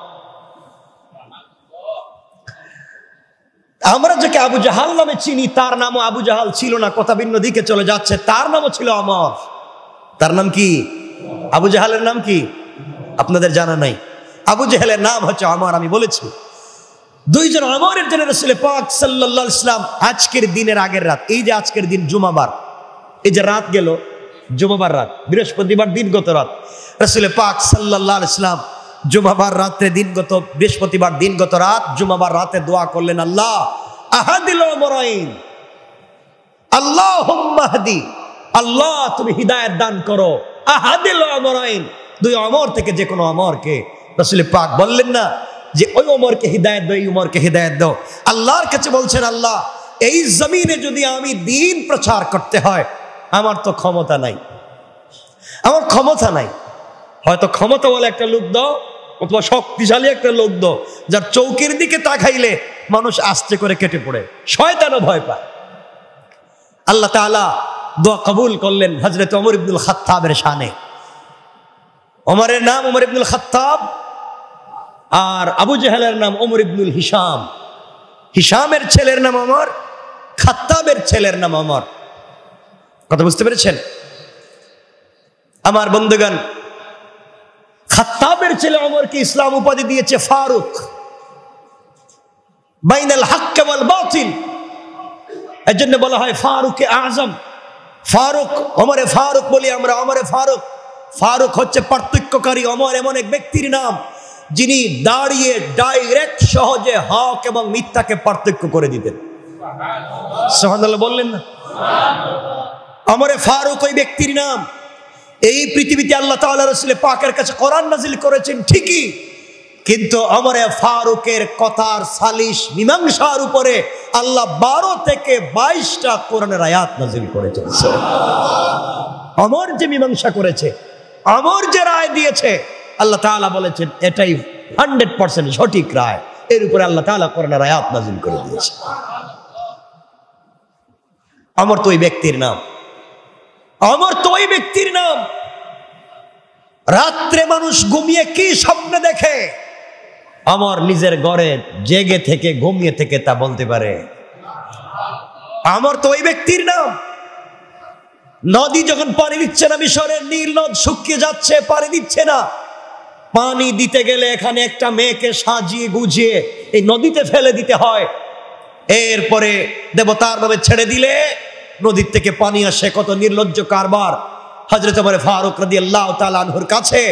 আমরা যাকে আবু জাহাল নামে চিনি, তার নামও আবু জাহাল ছিল না, কথা ভিন্ন দিকে চলে যাচ্ছে। তার নামও ছিল ওমর। তার নাম কি? আবু জাহালের নাম কি আপনাদের জানা নাই? আবু জাহালের নাম হচ্ছে ওমর। আমি বলেছি দুইজন ওমরের জন্য রাসূল পাক সাল্লাল্লাহু আলাইহি ওয়াসাল্লাম আজকের দিনের আগের রাত, এই যে আজকের দিন জুমাবার, এই যে রাত গেল জুমাবার রাত, বৃহস্পতিবার দিনগত রাত, রাসূল পাক সাল্লাল্লাহু আলাইহি ওয়াসাল্লাম জুমাবার রাতে দিনগত, বৃহস্পতিবার দিনগত রাত, জুমাবার রাতে দোয়া করলেন, আল্লাহ আহাদিল ওমরাইন, আল্লাহুম্মা হাদি, আল্লাহ তুমি হিদায়াত দান করো, আহাদিল ওমরাইন, দুই ওমর থেকে যে কোনো ওমরকে। রাসূল পাক বললেন না যে ওই ওমরকে হিদায়াত দাও, এই ওমরকে হিদায়াত দাও। আল্লাহর কাছে বলছেন, আল্লাহ এই জমিনে যদি আমি দ্বীন প্রচার করতে হয়, আমার তো ক্ষমতা নাই, আমার ক্ষমতা নাই। হয়তো ক্ষমতা বলে একটা লোক দাও, অথবা শক্তিশালী একটা লোক দাও, যার চৌকির দিকে তাকাইলে মানুষ আস্তে করে কেটে পড়ে, শয়তানও ভয় পায়। আল্লাহ তাআলা দোয়া কবুল করলেন হযরত ওমর ইবনুল খাত্তাবের শানে। ওমরের নাম ওমর ইবনুল খাত্তাব, আর আবু জাহেলের নাম ওমর ইবনুল হিশাম। হিশামের ছেলের নাম ওমর, খাত্তাবের ছেলের নাম ওমর। কথা বুঝতে পেরেছেন আমার বন্ধুগণ? খাত্তাবের ছেলে ওমরকে ইসলাম উপাধি দিয়েছে ফারুক, বাইনাল হক ওয়াল বাতিল, এজন্য বলা হয় ফারুকে আজম। ফারুক, ওমরে ফারুক বলি আমরা, ওমরে ফারুক। ফারুক হচ্ছে পার্থক্যকারী। ওমর এমন এক ব্যক্তির নাম যিনি দাঁড়িয়ে ডাইরেক্ট সহজে হক এবং মিথ্যাকে পার্থক্য করে দিতেন। সুবহানাল্লাহ বললেন না? ওমরে ফারুক ওই ব্যক্তির নাম। এই পৃথিবীতে আল্লাহ তাআলা রাসূল পাকের কাছে কোরআন নাযিল করেছেন ঠিকই, কিন্তু ওমরে ফারুকের কথার সালিশ মীমাংসার উপরে আল্লাহ 12 থেকে 22টা কোরআনের আয়াত নাযিল করেছেন। ওমর যে মীমাংসা করেছে, ওমর যে রায় দিয়েছে, আল্লাহ তাআলা বলেছেন এটাই 100% সঠিক রায়। এর উপরে আল্লাহ তাআলা কোরআনের আয়াত নাযিল করে দিয়েছে। ওমর তো ওই ব্যক্তির নাম, ওমর তো ওই ব্যক্তির নাম। রাত্রে মানুষ ঘুমিয়ে কি স্বপ্ন দেখে, ওমর নিজের ঘরে জেগে থেকে ঘুমিয়ে থেকে তা বলতে পারে। ওমর তো ওই ব্যক্তির নাম। নদী যখন পানি দিচ্ছে না, মিশরের নীল নদ শুকিয়ে যাচ্ছে, পানি দিচ্ছে না, পানি দিতে গেলে এখানে একটা মেয়েকে সাজিয়ে গুজিয়ে এই নদীতে ফেলে দিতে হয়। এরপরে দেবতার নামে ছেড়ে দিলে নদীর থেকে পানি আসে। কত নির্লজ্জ কারবার। হযরত ওমর ফারুক রাদিয়াল্লাহু তাআলা আনহুর কাছে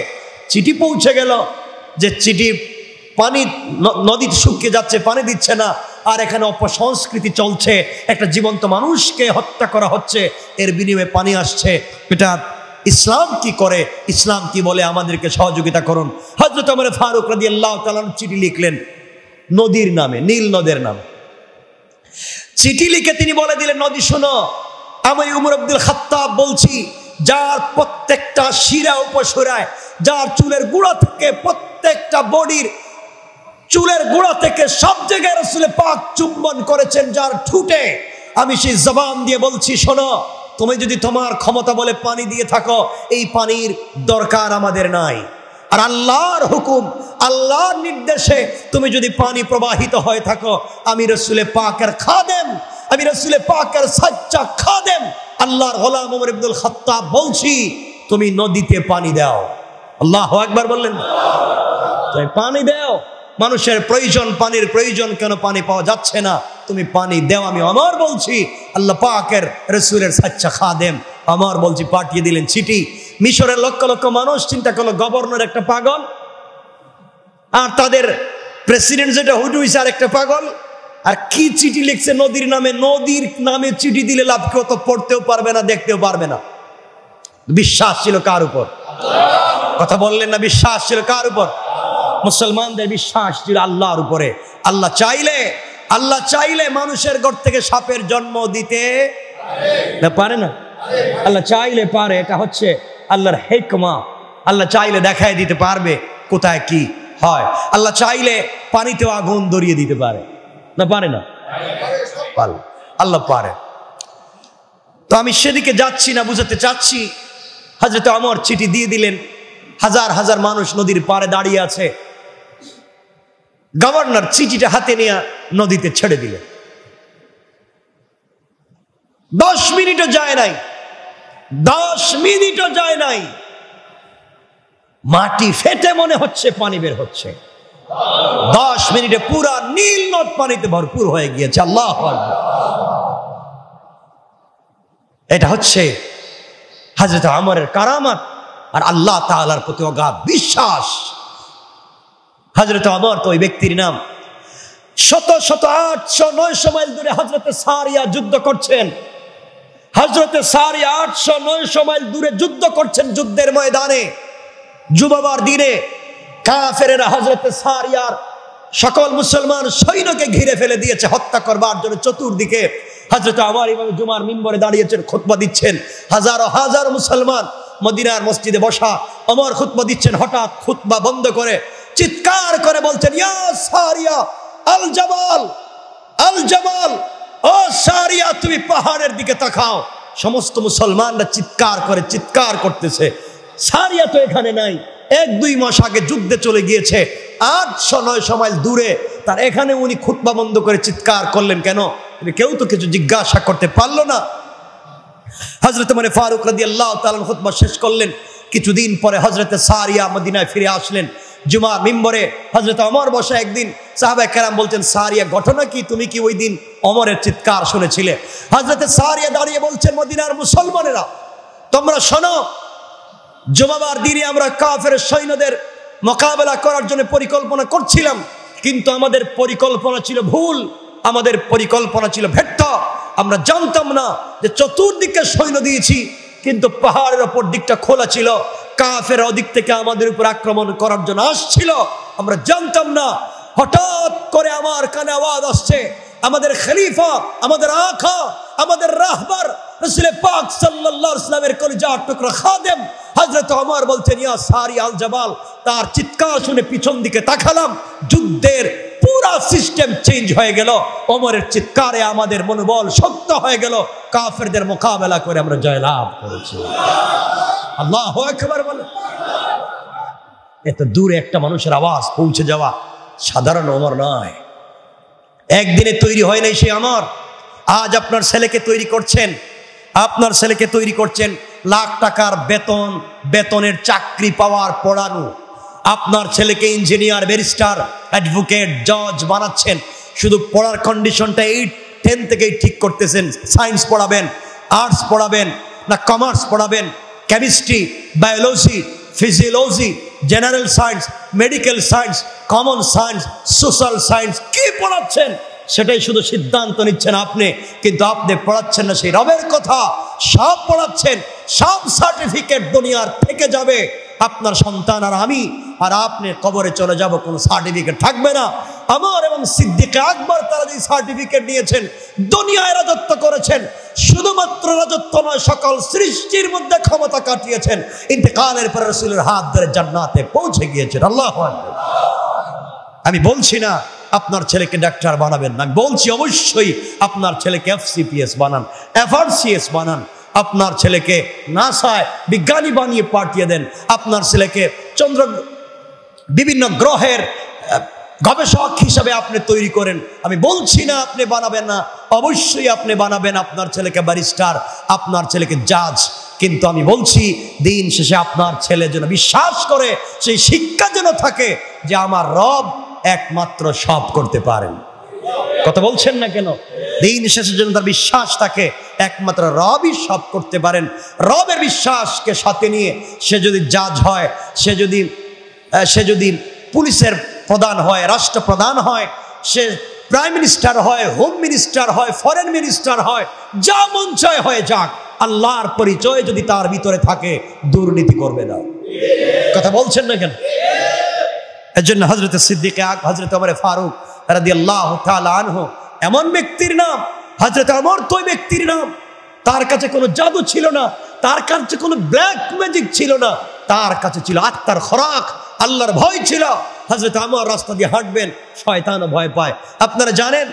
চিঠি পৌঁছে গেল যে চিঠি, পানি নদী শুকিয়ে যাচ্ছে, পানি দিচ্ছে না, আর এখানে অপসংস্কৃতি চলছে, একটা জীবন্ত মানুষকে হত্যা করা হচ্ছে, এর বিনিময়ে পানি আসছে। এটা ইসলাম কি করে, ইসলাম কি বলে, আমাদেরকে সহযোগিতা করুন। হযরত ওমর ফারুক রাদিয়াল্লাহু তাআলা চিঠি লিখলেন নদীর নামে, নীল নদের নামে। চিঠি লিখে তিনি বলে দিলেন, নদী শোনো, আমি উমর আব্দুল খাত্তাব বলছি, যার প্রত্যেকটা শিরা উপশিরায়, যার চুলের গোড়া থেকে, প্রত্যেকটা বডির চুলের গোড়া থেকে সব জায়গায় রাসূল পাক চুম্বন করেছেন যার ঠুটে, আমি সেই জবান দিয়ে বলছি, শোনো, তুমি যদি তোমার ক্ষমতা বলে পানি দিয়ে থাকো, এই পানির দরকার আমাদের নাই। আর আল্লাহর হুকুম, আল্লাহর নির্দেশে তুমি যদি পানি প্রবাহিত হয়ে থাকো, আমি রাসূল পাকের খাদেম, আমি রাসূল পাকের সাচ্চা খাদেম, আল্লাহর গোলাম ওমর ইবনুল খাত্তাব বলছি, তুমি নদীতে পানি দাও। আল্লাহু আকবার বললেন। তুমি পানি দাও, মানুষের প্রয়োজন, পানির প্রয়োজন, কেন পানি পাওয়া যাচ্ছে না, তুমি পানি দাও। আমি ওমর বলছি, আল্লাহ পাকের রাসূলের সাচ্চা খাদেম ওমর বলছি। পাঠিয়ে দিলেন চিঠি। মিশরের লক্ষ লক্ষ মানুষ চিন্তা করলো, গভর্নর একটা পাগল, আর তাদের প্রেসিডেন্ট যেটা হুডুইস আর একটা পাগল, আর কি চিঠি লিখছে নদীর নামে? নদীর নামে চিঠি দিলে লাভ, কেউ তো পড়তেও পারবে না, দেখতেও পারবে না। বিশ্বাস ছিল কার উপর? কথা বললেন না? বিশ্বাস ছিল কার উপর? মুসলমানদের বিশ্বাস ছিল আল্লাহর উপরে। আল্লাহ চাইলে মানুষের ঘর থেকে সাপের জন্ম দিতে পারে না? আল্লাহ চাইলে পারে। এটা হচ্ছে আল্লাহর হিকমা। আল্লাহ চাইলে দেখায় দিতে পারবে কোথায় কি হয়। আল্লাহ চাইলে পানিতেও আগুন ধরিয়ে দিতে পারে না? পারে না? আল্লাহ পারে। তো আমি সেদিকে যাচ্ছি না, বুঝাতে চাচ্ছি। হযরত ওমর চিঠি দিয়ে দিলেন, হাজার হাজার মানুষ নদীর পাড়ে দাঁড়িয়ে আছে। গভর্নর চিঠিটা হাতে নিয়ে নদীতে ছেড়ে দিলেন। 10 মিনিটও যায় নাই, 10 মিনিটও যায় নাই, মাটি ফেটে মনে হচ্ছে পানি বের হচ্ছে। 10 মিনিটে পুরা নীল নদ পানিতে ভরপুর হয়ে গিয়েছে। আল্লাহু আকবার। এটা হচ্ছে হযরত ওমরের কারামাত আর আল্লাহ তাআলার প্রতি অগাধ বিশ্বাস। হযরত ওমর তো ওই ব্যক্তির নাম। 800-900 মাইল দূরে হযরত সারিয়া যুদ্ধ করছেন। হযরত সারিয়া 800-900 মাইল দূরে যুদ্ধ করছেন, যুদ্ধের ময়দানে জুমাবার দিনে কাফেরেরা হযরত সারিয়ার সকল মুসলমান সৈন্যকে ঘিরে ফেলে দিয়েছে হত্যা করবার জন্য। চতুর্দিকে হযরত ওমর ইমাম জুমার মিম্বরে দাঁড়িয়েছেন, খুতবা দিচ্ছেন। হাজারো হাজার মুসলমান মদিনার মসজিদে বসা। ওমর খুতবা দিচ্ছেন, হঠাৎ খুতবা বন্ধ করে চিৎকার করে বলছেন, ইয়া সারিয়া আল জাবাল, আল জাবাল, ও সারিয়া তুমি পাহাড়ের দিকে তাকাও। সমস্ত মুসলমানরা চিৎকার করতেছে। সারিয়া তো এখানে নাই, 1-2 মাস আগে যুদ্ধে চলে গিয়েছে, 800-900 মাইল দূরে। তার এখানে উনি খুতবা বন্ধ করে চিৎকার করলেন কেন? কেউ তো কিছু জিজ্ঞাসা করতে পারলো না। হযরত ওমর ফারুক রাদিয়াল্লাহু তাআলা খুতবা শেষ করলেন। কিছুদিন পরে হযরত সারিয়া মদিনায় ফিরে আসলেন। জুমার মিম্বরে হযরত ওমর বসে। একদিন সাহাবায়ে কেরাম বলছেন, সারিয়া ঘটনা কি? তুমি কি ওই দিন ওমরের চিৎকার শুনেছিলে? হযরত সারিয়া দাঁড়িয়ে বলছেন, মদিনার মুসলমানেরা তোমরা শোনো, জুমাবার দিনে আমরা কাফের সৈন্যদের মোকাবেলা করার জন্য পরিকল্পনা করছিলাম, কিন্তু আমাদের পরিকল্পনা ছিল ভুল, আমাদের পরিকল্পনা ছিল ব্যর্থ। আমরা জানতাম না যে চতুর্দিকে সৈন্য দিয়েছি, কিন্তু পাহাড়ের ওপর দিকটা খোলা ছিল, কাফের ওদিক থেকে আমাদের উপর আক্রমণ করার জন্য আসছিল। আমরা জানতাম না। হঠাৎ করে আমার কানে আওয়াজ আসছে, আমাদের খলিফা, আমাদের আকা, আমাদের রাহবার রাসূল পাক সাল্লাল্লাহু আলাইহি ওয়াসাল্লামের কলিজার টুকরা খাদেম হযরত ওমর বলছেন, ইয়া সারিয়া আল জাবাল। তার চিৎকার শুনে পিছন দিকে তাকালাম, যুদ্ধের পুরা সিস্টেম চেঞ্জ হয়ে গেল। ওমরের চিৎকারে আমাদের মনোবল শক্ত হয়ে গেল, কাফেরদের মোকাবেলা করে আমরা জয়লাভ করেছি। আল্লাহু আকবার বলে। এত দূরে একটা মানুষের আওয়াজ পৌঁছে যাওয়া সাধারণ ওমর নয়। একদিনে তৈরি হয় নাই সে ওমর। আজ আপনার ছেলেকে তৈরি করছেন, আপনার ছেলেকে তৈরি করছেন লাখ টাকার বেতনের চাকরি পাওয়ার পড়ানো। আপনার ছেলেকে ইঞ্জিনিয়ার, ব্যারিস্টার, অ্যাডভোকেট, জজ বানাচ্ছেন। শুধু পড়ার কন্ডিশনটা 8-10 থেকেই ঠিক করতেছেন। সায়েন্স পড়াবেন, আর্টস পড়াবেন না কমার্স পড়াবেন, chemistry, biology, physiology, general science, medical science, common science, social science, কি পড়াচ্ছেন সেটাই শুধু সিদ্ধান্ত নিচ্ছেন আপনি, কিন্তু আপনি পড়াচ্ছেন না সেই রবের কথা। সব পড়াচ্ছেন, সব সার্টিফিকেট দুনিয়ার থেকে যাবে। আপনার সন্তান আর আমি আর আপনি কবরে চলে যাব, কোনো সার্টিফিকেট থাকবে না। ওমর এবং সিদ্দিক আকবর তারা যে সার্টিফিকেট নিয়েছেন, দুনিয়ায় রাজত্ব করেছেন, শুধুমাত্র রাজত্ব নয়, সকল সৃষ্টির মধ্যে ক্ষমতা কাটিয়েছেন। ইন্তেকালের পর রাসূলের হাত ধরে জান্নাতে পৌঁছে গিয়েছেন। আল্লাহু আকবার। আমি বলছি না আপনার ছেলেকে ডাক্তার বানাবেন না, আমি বলছি অবশ্যই আপনার ছেলেকে FCPS বানান, FRCS বানান। আপনার ছেলেকে নাসায় বিজ্ঞানী বানিয়ে পাঠিয়ে দেন। আপনার ছেলেকে বিভিন্ন গ্রহের গবেষক হিসাবে আপনি তৈরি করেন। আমি বলছি না আপনি বানাবেন না, অবশ্যই আপনি বানাবেন আপনার ছেলেকে ব্যারিস্টার, আপনার ছেলেকে জাজ। কিন্তু আমি বলছি দিন শেষে আপনার ছেলে যেন বিশ্বাস করে, সেই শিক্ষা যেন থাকে যে আমার রব একমাত্র সব করতে পারেন। কথা বলছেন না কেন? দিন শেষে যেন তার বিশ্বাস থাকে একমাত্র রবই সব করতে পারেন। রবের বিশ্বাসকে সাথে নিয়ে সে যদি জাজ হয়, সে যদি পুলিশের প্রধান হয়, রাষ্ট্রপ্রধান হয়, সে প্রাইম মিনিস্টার হয়, হোম মিনিস্টার হয়, ফরেন মিনিস্টার হয়, যা মন চায় হয়ে যাক, আল্লাহর পরিচয় যদি তার ভিতরে থাকে দুর্নীতি করবে না। কথা বলছেন না কেন? এর জন্য হযরত সিদ্দিক আকবর, হযরত ওমর ফারুক রাদিয়াল্লাহু তাআলা আনহু এমন ব্যক্তির নাম, হযরত ওমর তো ব্যক্তির নাম, তার কাছে কোনো জাদু ছিল না, তার কাছে কোনো ব্ল্যাক ম্যাজিক ছিল না, তার কাছে ছিল আত্মার খোরাক, আল্লাহর ভয় ছিল। হযরত ওমর রাস্তা দিয়ে হাঁটবেন, শয়তানও ভয় পায়। আপনারা জানেন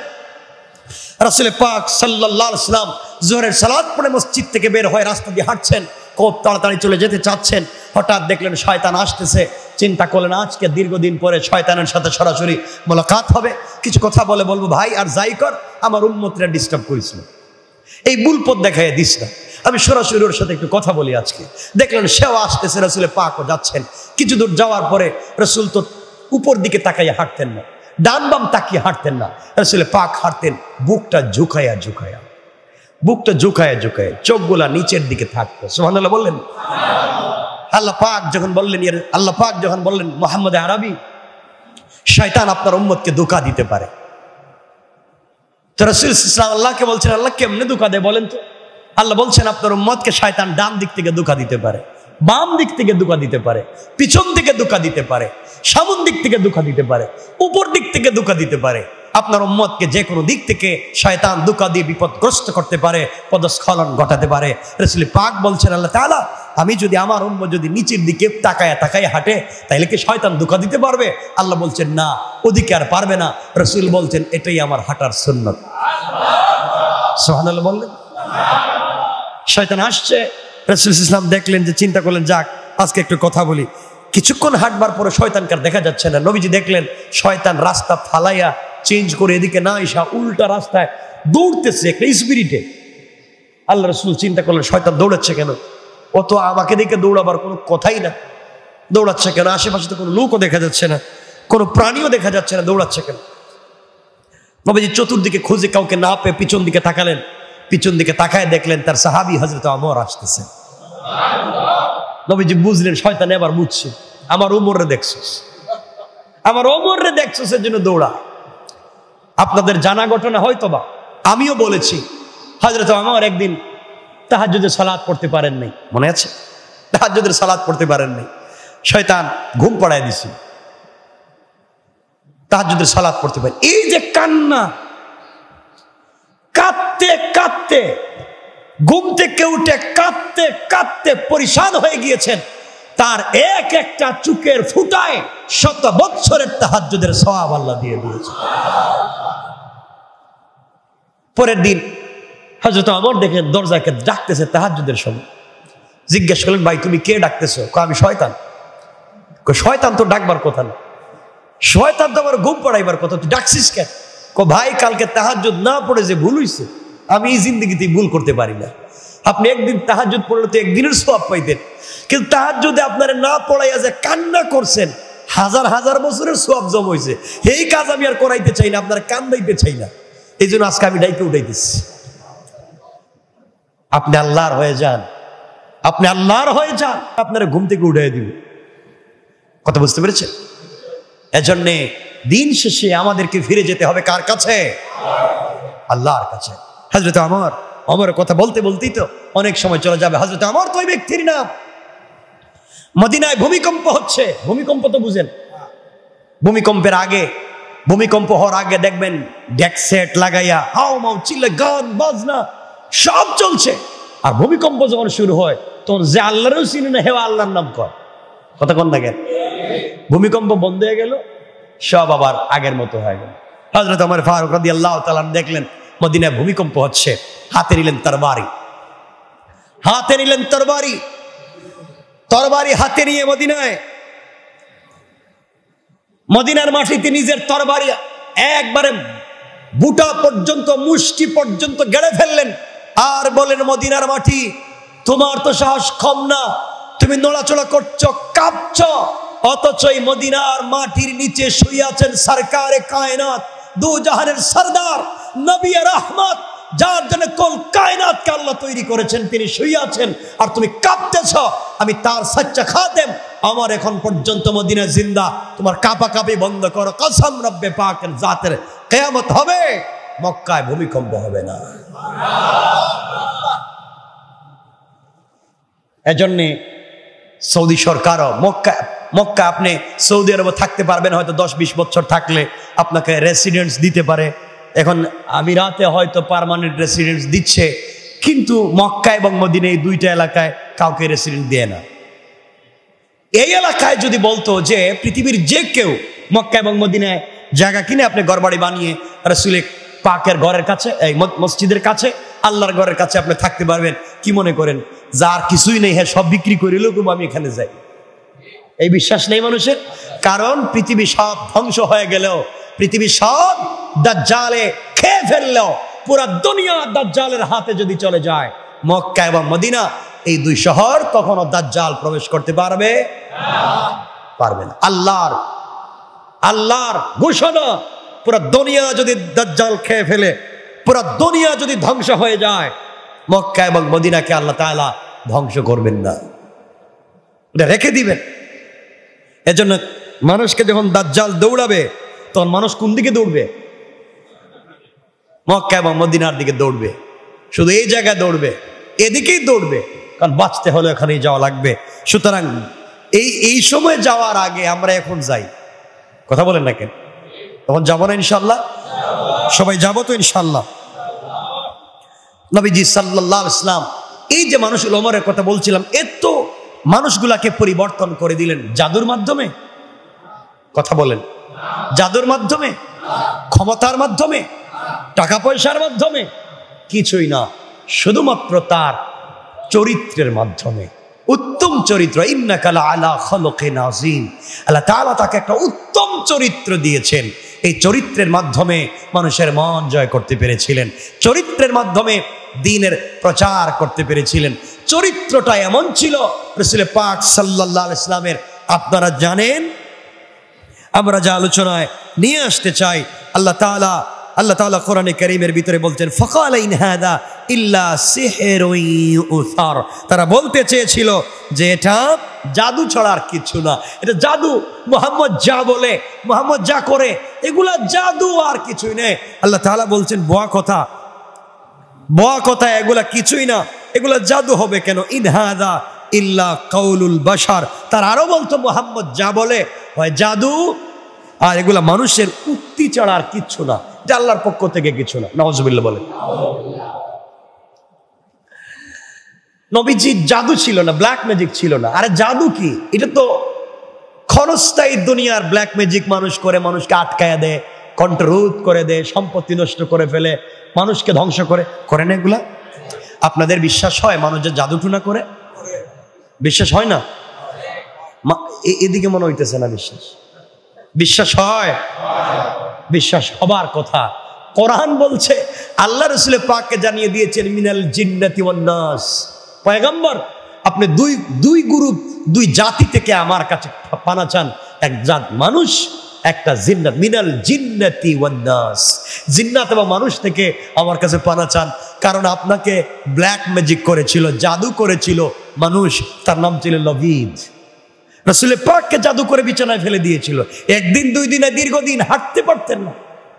রাসূল পাক সাল্লাল্লাহু আলাইহি ওয়াসাল্লাম যোহরের সালাত পড়ে মসজিদ থেকে বের হয়ে রাস্তা দিয়ে হাঁটছেন, খুব তাড়াতাড়ি চলে যেতে চাচ্ছেন, হঠাৎ দেখলেন শয়তান আসতেছে। চিন্তা করলেন আজকে দীর্ঘদিন পরে শয়তানের সাথে সরাসরি মোলাকাত হবে, কিছু কথা বলবো ভাই আর যাই কর, আমার উম্মতরা ডিস্টার্ব করিস না, এই ভুল পথ দেখাইয়া দিস না, আমি সরাসরি ওর সাথে একটু কথা বলি আজকে। দেখলেন সেও আসতেছে, রাসূল পাকও যাচ্ছেন। কিছু দূর যাওয়ার পরে রাসূল তো উপর দিকে তাকাইয়া হাঁটতেন না, ডান বাম তাকিয়ে হাঁটতেন না, রাসূল পাক হাঁটতেন বুকটা ঝুঁকায়া ঝুঁকায়া, বুকটা ঝুঁকায়া ঝুঁকায়া, চোখগুলা নিচের দিকে থাকতো। সুবহানাল্লাহ বললেন। আল্লাহ পাক যখন বললেন মুহাম্মদ আরবি, শয়তান আপনার উম্মতকে ধোঁকা দিতে পারে, তো রাসূল সাল্লাল্লাহু আলাইহি ওয়াসাল্লাম আল্লাহকে বলছেন, আল্লাহ কেমনে ধোঁকা দেয় বলেন তো? আল্লাহ বলছেন আপনার উম্মতকে শয়তান ডান দিক থেকে ধোঁকা দিতে পারে, বাম দিক থেকে ধোঁকা দিতে পারে, পিছন থেকে ধোঁকা দিতে পারে, সামন দিক থেকে ধোঁকা দিতে পারে, উপর দিক থেকে ধোঁকা দিতে পারে। আপনার উম্মতকে যে কোনো দিক থেকে শয়তান ধোঁকা দিয়ে বিপদগ্রস্ত করতে পারে, পদস্খলন ঘটাতে পারে। রাসূল পাক বলছেন আল্লাহ তাআলা, আমি যদি আমার উম্মত যদি নিচের দিকে তাকায়া তাকায়া হাঁটে তাহলে কি শয়তান ধোঁকা দিতে পারবে? আল্লাহ বলছেন না, ওদিকে আর পারবে না। রাসূল বলছেন এটাই আমার হাঁটার সুন্নত। সুবহানাল্লাহ বললেন। শয়তান আসছে, রাসূল ইসলাম দেখলেন যে, চিন্তা করলেন যাক আজকে একটু কথা বলি। কিছুক্ষণ হাঁটবার পরে শয়তানকে আর দেখা যাচ্ছে না। নবীজি দেখলেন শয়তান রাস্তা ফালাইয়া চেঞ্জ করে এদিকে না এসা উল্টা রাস্তায় দৌড়তেছে একটা স্পিরিটে। আল্লাহ রাসূল চিন্তা করলেন শয়তান দৌড়াচ্ছে কেন? ও তো আমাকে দেখে দৌড়াবার কোনো কথাই না, দৌড়াচ্ছে কেন? আশেপাশে তো কোনো লোকও দেখা যাচ্ছে না, কোনো প্রাণীও দেখা যাচ্ছে না, দৌড়াচ্ছে কেন? নবীজি চতুর্দিকে খুঁজে কাউকে না পেয়ে পিছন দিকে তাকালেন, পিছন দিকে তাকায় দেখলেন তার সাহাবী হযরত ওমর আসতেছে। নবীজি বুঝলেন শয়তান এবার বুঝছে, আমার ওমরে দেখছস, আমার ওমরে দেখছস, এর জন্য দৌড়া। আপনাদের জানা ঘটনা হয়তোবা, আমিও বলেছি, হযরত ওমর একদিন তাহাজ্জুদের সালাত পড়তে পারেন নাই, মনে আছে? তাহাজ্জুদের সালাত পড়তে পারেন নাই, শয়তান ঘুম পড়ায় দিছে, তাহাজ্জুদের সালাত পড়তে পারেন। এই যে কান্না, কাঁদতে কাঁদতে ঘুম থেকে উঠে কাঁদতে কাঁদতে পরিশান হয়ে গিয়েছেন, তার এক একটা চোখের ফুটায় 100 বছরের তাহাজ্জুদের সওয়াব আল্লাহ দিয়ে দিয়েছে। পরের দিন হযরত ওমর দেখেন দরজাকে ডাকতেছে তাহাজ্জুদের সময়। জিজ্ঞেস করলেন, ভাই তুমি কে ডাকতেছো? আমি শয়তান। শয়তান তো ডাকবার কথা না, শয়তান তো আমার ঘুম পড়াইবার কথা, তুই ডাকছিস কেন? ভাই কালকে তাহাজ্জুদ না পড়ে যে ভুল হইছে, আমি এই জিন্দেগিতে ভুল করতে পারি না। আপনি একদিন তাহাজ্জুদ পড়লে তো একদিনের সওয়াব পাইতেন, কিন্তু তাহাজ্জুদে আপনারা না পড়াইয়া যে কান্না করছেন, হাজার হাজার বছরের সওয়াব জমা হইছে। এই কাজ আমি আর করাইতে চাই না, আপনারা কান্দাইতে চাই না, এই জন্য আজকে আমি ডাইকে উঠাইতেছি। আপনি আল্লাহর হয়ে যান, আপনি আল্লাহর হয়ে যান, আপনারা ঘুম থেকে উঠাই দিবে। কথা বুঝতে পেরেছেন? এজন্যে দিন শেষে আমাদেরকে ফিরে যেতে হবে কার কাছে? আল্লাহর কাছে। হযরত ওমরের কথা বলতে বলতেই তো অনেক সময় চলে যাবে। হযরত ওমর তো ওই ব্যক্তির নাম। মদিনায় ভূমিকম্প হচ্ছে, ভূমিকম্প তো বুঝেন, ভূমিকম্পের আগে, ভূমিকম্প হওয়ার আগে দেখবেন ডেক সেট লাগাইয়া হাও মাও চিল্লা গান বাজনা সব চলছে। আর ভূমিকম্প যখন শুরু হয় তখন যে আল্লাহরও চিনি না, হেওয়া আল্লাহর নাম কর। কথা কোন দেখেন? ভূমিকম্প বন্ধ হয়ে গেল, সব আবার আগের মতো হয়ে গেল। হযরত ওমর ফারুক রাদিয়াল্লাহু তাআলা দেখলেন মদিনায় ভূমিকম্প হচ্ছে, হাতে নিলেন তরবারি, হাতে নিলেন তরবারি, তরবারি হাতে নিয়ে মদিনার মাটিতে নিজের তরবারি একবারে বুটা পর্যন্ত, মুষ্টি পর্যন্ত গেড়ে ফেললেন। আর বলেন, মদিনার মাটি, তোমার তো সাহস কম না, তুমি নড়াচড়া করছো, কাঁপছো, অথচ এই মদিনার মাটির নিচে শুয়ে আছেন সরকারে কায়নাত, দু জাহানের সরদার, নবী রহমত যার জন্য কুল কায়নাতকে আল্লাহ তৈরি করেছেন, তিনি শুয়ে আছেন আর তুমি কাঁপতেছ, আমি তার সাচ্চা খাদেম, আমার এখন পর্যন্ত মদিনা জিন্দা, তোমার কাঁপাকাঁপি বন্ধ করো, কসম রব্বে পাকের জাতের, কিয়ামত হবে, মক্কায় ভূমিকম্প হবে না। এজন্যে সৌদি সরকারও মক্কা আপনি সৌদি আরবে থাকতে পারবেন হয়তো 10-20 বছর থাকলে, আপনাকে রেসিডেন্স দিতে পারে। এখন আমিরাতে হয়তো পার্মানেন্ট রেসিডেন্স দিচ্ছে, কিন্তু মক্কা এবং মদিনা এই দুইটা এলাকায় কাউকে রেসিডেন্ট দেয় না। এই এলাকায় যদি বলতো যে পৃথিবীর যে কেউ মক্কা এবং মদিনায় জায়গা কিনে আপনি ঘরবাড়ি বানিয়ে রাসূলের পাকের ঘরের কাছে, এই মসজিদের কাছে, আল্লাহর ঘরের কাছে আপনি থাকতে পারবেন, কি মনে করেন যার কিছুই নেই হ্যাঁ সব বিক্রি করে লোক আমি এখানে যাই? এই বিশ্বাস নেই মানুষের। কারণ পৃথিবী সব ধ্বংস হয়ে গেলেও, পৃথিবী সব দাজ্জালে খেয়ে ফেললেও, পুরা দুনিয়া দাজ্জালের হাতে যদি চলে যায়, মক্কা এবং মদিনা এই দুই শহর কখনো দাজ্জাল প্রবেশ করতে পারবে না। আল্লাহর ঘোষণা, পুরা দুনিয়া যদি দাজ্জাল খেয়ে ফেলে, পুরা দুনিয়া যদি ধ্বংস হয়ে যায়, মক্কা এবং মদিনাকে আল্লাহ তাআলা ধ্বংস করবেন না, এটা রেখে দিবেন। এজন্য মানুষকে যখন দাজ্জাল দৌড়াবে তখন মানুষ কোন দিকে দৌড়বে? মক্কা এবং মদিনার দিকে দৌড়বে, শুধু এই জায়গায় দৌড়বে, এদিকেই দৌড়বে, কারণ বাঁচতে হলে এখানেই যাওয়া লাগবে। সুতরাং এই সময় যাওয়ার আগে আমরা এখন যাই, কথা বলেন না কেন? তখন যাবো না ইনশাল্লাহ? সবাই যাবো তো ইনশাল্লাহ? নবীজি সাল্লাল্লাহু আলাইহি ওয়াসাল্লাম এই যে মানুষগুলো, ওমরের কথা বলছিলাম, এত মানুষগুলাকে পরিবর্তন করে দিলেন জাদুর মাধ্যমে। কথা বলেন, জাদুর মাধ্যমে, ক্ষমতার মাধ্যমে, টাকা পয়সার মাধ্যমে? কিছুই না, শুধুমাত্র তার চরিত্রের মাধ্যমে। উত্তম চরিত্র, ইন্নাকা লাআলা খালকিন আযীম, আল্লাহ তাআলা তাকে একটা উত্তম চরিত্র দিয়েছেন। এই চরিত্রের মাধ্যমে মানুষের মন জয় করতে পেরেছিলেন, চরিত্রের মাধ্যমে দ্বীনের প্রচার করতে পেরেছিলেন। চরিত্রটা এমন ছিল রাসূল পাক সাল্লাল্লাহু আলাইহি ওয়াসাল্লামের, আপনারা জানেন, আমরা যা আলোচনায় নিয়ে আসতে চাই, আল্লাহ তাআলা কোরআনে কারীমের ভিতরে বলছেন, ফাকালা ইন হাদা ইল্লা সিহরুন ইউসার। তারা বলতে চেয়েছিল যে এটা জাদু ছাড়া আর কিছু না, এটা জাদু, মুহাম্মদ যা বলে, মুহাম্মদ যা করে, এগুলা জাদু আর কিছুই নেই। আল্লাহ তাআলা বলছেন বোয়া কথা, এগুলা কিছুই না, এগুলা জাদু হবে কেন? ইন হাদা ইল্লা কাউলুল বাশার। তার আরো বলতো মুহাম্মদ যা বলে হয় জাদু, আর এগুলা মানুষের উক্তি ছাড়া আর কিচ্ছু না, এটা আল্লাহর পক্ষ থেকে কিছু না। নাউজুবিল্লাহ বলে। নবীজি জাদু ছিল না, ব্ল্যাক ম্যাজিক ছিল না। আরে জাদু কি? এটা তো ক্ষণস্থায়ী দুনিয়ার ব্ল্যাক ম্যাজিক মানুষ করে, মানুষকে আটকায়া দেয়, কণ্ঠরোধ করে দেয়, সম্পত্তি নষ্ট করে ফেলে, মানুষকে ধ্বংস করে না এগুলা? আপনাদের বিশ্বাস হয় মানুষ যে জাদু টুনা করে? বিশ্বাস হয় না? এদিকে মনে হইতেছে না বিশ্বাস হয়? বিশ্বাস হবার কথা। কোরআন বলছে, আল্লাহ রাসূল পাককে জানিয়ে দিয়েছেন, মিনাল জিন্নাতি ওয়ান নাস। পয়গম্বর, আপনি দুই জাতি থেকে আমার কাছে পানা চান, এক জাত মানুষ, একটা জিন্নাত। মিনাল জিন্নাতি ওয়ান নাস, জিন্নাত এবং মানুষ থেকে আমার কাছে পানা চান। কারণ আপনাকে ব্ল্যাক ম্যাজিক করেছিল, জাদু করেছিল মানুষ, তার নাম ছিল লবিদ। রাসূল পাককে জাদু করে বিছানায় ফেলে দিয়েছিল, একদিন দুই দিনে দীর্ঘদিন হাঁটতে পারতেন না,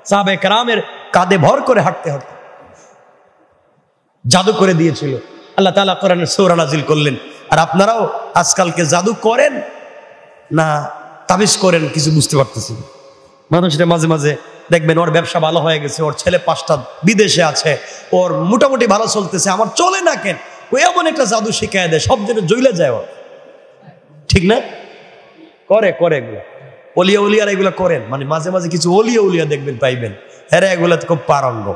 সাহাবায়ে কেরামের কাঁধে ভর করে হাঁটতে জাদু করে দিয়েছিল। আল্লাহ তাআলা কোরআনে সূরা নাজিল করলেন। আর আপনারাও আজকালকে জাদু করেন না তাবিজ করেন কিছু বুঝতে পারতেছি। মানুষের মাঝে মাঝে দেখবেন ওর ব্যবসা ভালো হয়ে গেছে, ওর ছেলে 5টা বিদেশে আছে, ওর মোটামুটি ভালো চলতেছে, আমার চলে না কেন? ও এমন একটা জাদু শিখায় দেয়, সব যেন জ্বলে যায় ওর। ঠিক না? করে এগুলা ওলিয়া এগুলা করেন, মানে মাঝে মাঝে কিছু ওলিয়া দেখবেন পাইবেন, হ্যাঁ এগুলা খুব পারঙ্গ,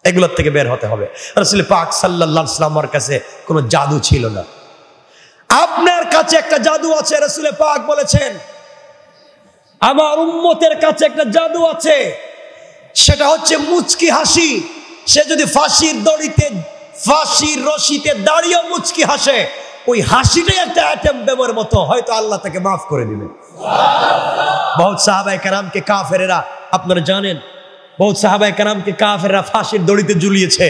এগুলোর থেকে বের হতে হবে। রাসূল পাক সাল্লাল্লাহু আলাইহি ওয়াসাল্লামের কাছে কোনো জাদু ছিল না। আপনার কাছে একটা জাদু আছে, রাসূল পাক বলেছেন আমার উম্মতের কাছে একটা জাদু আছে, সেটা হচ্ছে মুচকি হাসি। সে যদি ফাঁসির রশিতে দাঁড়িয়ে মুচকি হাসে, ওই হাসিটাই একটা অ্যাটম বোমার মতো, হয়তো আল্লাহ তাকে মাফ করে দিবেন। বহুত সাহাবায়ে কেরামকে কাফেরেরা, আপনারা জানেন, বহুত সাহাবায়ে কেরামকে কাফেররা ফাঁসির দড়িতে ঝুলিয়েছে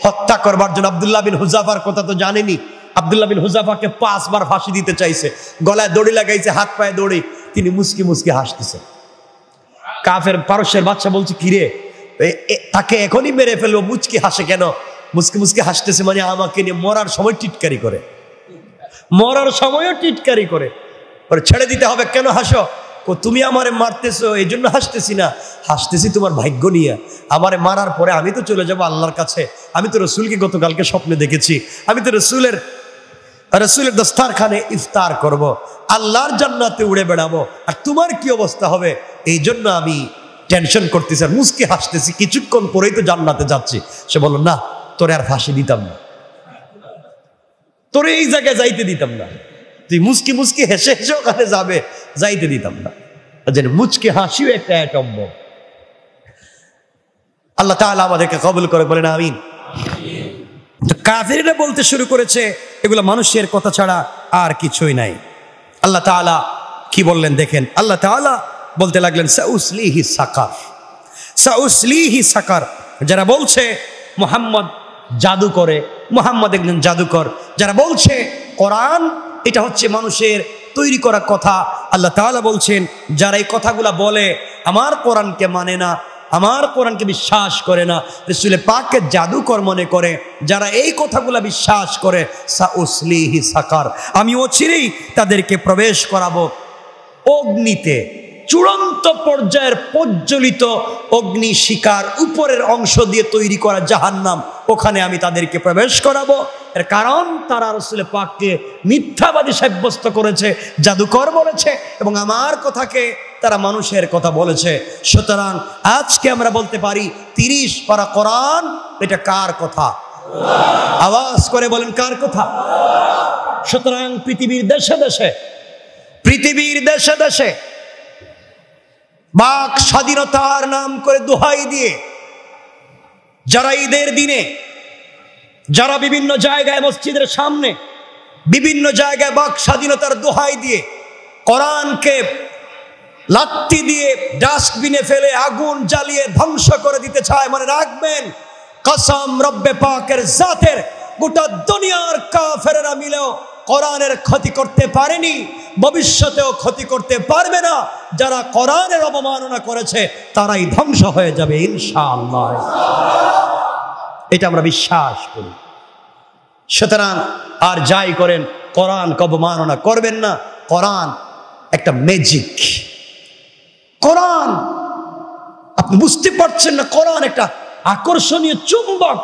হত্যা করবার জন্য। আব্দুল্লাহ বিন হুযাফার কথা তো জানেনি। আব্দুল্লাহ বিন হুযাফাকে 5 বার ফাঁসি দিতে চাইছে, গলায় দড়ি লাগাইছে, হাত পায়ে দড়ি, তিনি মুস্কি মুস্কি হাসতেছে। কাফের পারস্যের বাদশা বলছে, কিরে তাকে এখনই মেরে ফেলবো, মুচকি হাসে কেন? মুচকি মুচকি হাসতেছে মানে আমাকে নিয়ে মরার সময় টিটকারি করে, মরার সময়ও টিটকারি করে। ছেড়ে দিতে হবে, কেন হাসো? তুমি আমারে মারতেছো এই জন্য হাসতেছি না, হাসতেছি তোমার ভাগ্য নিয়ে। আমারে মারার পরে আমি তো চলে যাবো আল্লাহর কাছে। আমি তো রসুলকে গতকালকে স্বপ্নে দেখেছি, আমি তো রসুলের দস্তারখানে ইফতার করব, আল্লাহর জান্নাতে উড়ে বেড়াবো, আর তোমার কি অবস্থা হবে এই জন্য আমি টেনশন করতেছি আর মুস্কি হাসতেছি, কিছুক্ষণ পরেই তো জান্নাতে যাচ্ছি। সে বলল, না তোরে আর ফাঁসি দিতাম না, তোরে এই জায়গায় যাইতে দিতাম না, তুই মুস্কি মুস্কি হেসে হেসে ওখানে যাবে, যাইতে দিতাম না। মুচকি হাসিও একটা অ্যাটম বম। আল্লাহ তাআলা আমাদেরকে কবুল করে, বলেন আমিন। তো কাফিররা বলতে শুরু করেছে এগুলো মানুষের কথা ছাড়া আর কিছুই নাই। আল্লাহ তাআলা কি বললেন দেখেন, আল্লাহ তাআলা বলতে লাগলেন সাউসলিহি সাকার, সাউসলিহি সাকার। যারা বলছে মুহাম্মদ জাদু করে, মুহাম্মদ একজন জাদুকর, যারা বলছে কোরআন এটা হচ্ছে মানুষের তৈরি করা কথা, আল্লাহ তাআলা বলছেন যারা এই কথাগুলা বলে আমার কোরআনকে মানে না, আমার কোরআনকে বিশ্বাস করে না, রাসূল পাককে জাদুকর মনে করে, যারা এই কথাগুলা বিশ্বাস করে, সাউসলিহি সাকার, আমি অচিরেই তাদেরকে প্রবেশ করাবো অগ্নিতে, চূড়ান্ত পর্যায়ের প্রজ্বলিত অগ্নি শিখার উপরের অংশ দিয়ে তৈরি করা জাহান্নাম, ওখানে আমি তাদেরকে প্রবেশ করাবো। এর কারণ তারা রাসূল পাককে মিথ্যাবাদী সাব্যস্ত করেছে, জাদুকর বলেছে, এবং আমার কথাকে তারা মানুষের কথা বলেছে। সুতরাং আজকে আমরা বলতে পারি 30 পারা কোরআন এটা কার কথা? আওয়াজ করে বলেন কার কথা? সুতরাং পৃথিবীর দেশে দেশে, পৃথিবীর দেশে দেশে বাক স্বাধীনতার নাম করে দোহাই দিয়ে যারা ঈদের দিনে, যারা বিভিন্ন জায়গায় মসজিদের সামনে বিভিন্ন জায়গায় বাক স্বাধীনতার দোহাই দিয়ে কোরআনকে লাত্তি দিয়ে ডাস্টবিনে ফেলে আগুন জ্বালিয়ে ধ্বংস করে দিতে চায়, মনে রাখবেন কসম রব্বে পাকের জাতের, গোটা দুনিয়ার কাফেররা মিলেও কোরআনের ক্ষতি করতে পারেনি, ভবিষ্যতেও ক্ষতি করতে পারবে না। যারা কোরআনের অবমাননা করেছে তারাই ধ্বংস হয়ে যাবে ইনশাআল্লাহ, এটা আমরা বিশ্বাস করি। সুতরাং আর যাই করেন কোরআনকে অবমাননা করবেন না। কোরআন একটা ম্যাজিক, কোরআন আপনি বুঝতে পারছেন না, কোরআন একটা আকর্ষণীয় চুম্বক,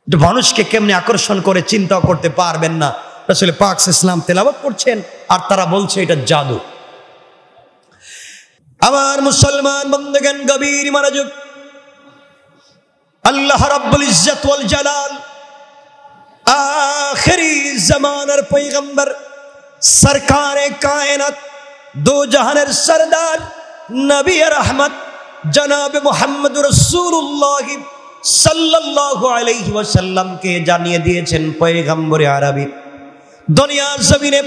মানুষকে কেমনে আকর্ষণ করে চিন্তাও করতে পারবেন না। রাসূল পাক সাল্লাল্লাহু আলাইহি ওয়াসাল্লাম তেলাওয়াত করছেন আর তারা বলছে এটা জাদু। আমার মুসলমান বন্ধুগণ, গভীর মনোযোগ, আল্লাহ রাব্বুল ইজ্জত ওয়াল জালাল আখিরি জামানার পয়গম্বর সরকারে কায়নাত দো জাহানের সরদার নবী রহমত জনাব মুহাম্মদ রাসূলুল্লাহ সাল্লাল্লাহু আলাইহি ওয়াসাল্লামকে জানিয়ে দিয়েছেন পয়গম্বরে আরবি, দুনিয়ার জমিনে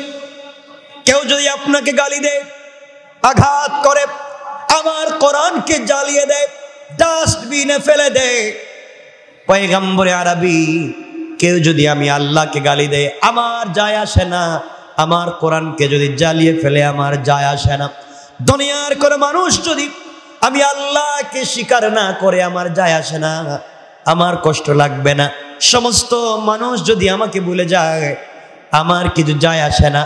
কেউ যদি আপনাকে গালি দেয়, আঘাত করে, আমার কোরআনকে জ্বালিয়ে দেয়, ডাস্টবিনে ফেলে দেয়, পয়গম্বরে আরবি কেউ যদি আমি আল্লাহকে গালি দেয় আমার যায় আসে না, আমার কোরআনকে যদি জ্বালিয়ে ফেলে আমার যায় আসে না। দুনিয়ার কোন মানুষ যদি আমি আল্লাহকে স্বীকার না করে আমার যায় আসে না, আমার কষ্ট লাগবে না। সমস্ত মানুষ যদি আমাকে ভুলে যায় আমার কিছু যায় আসে না,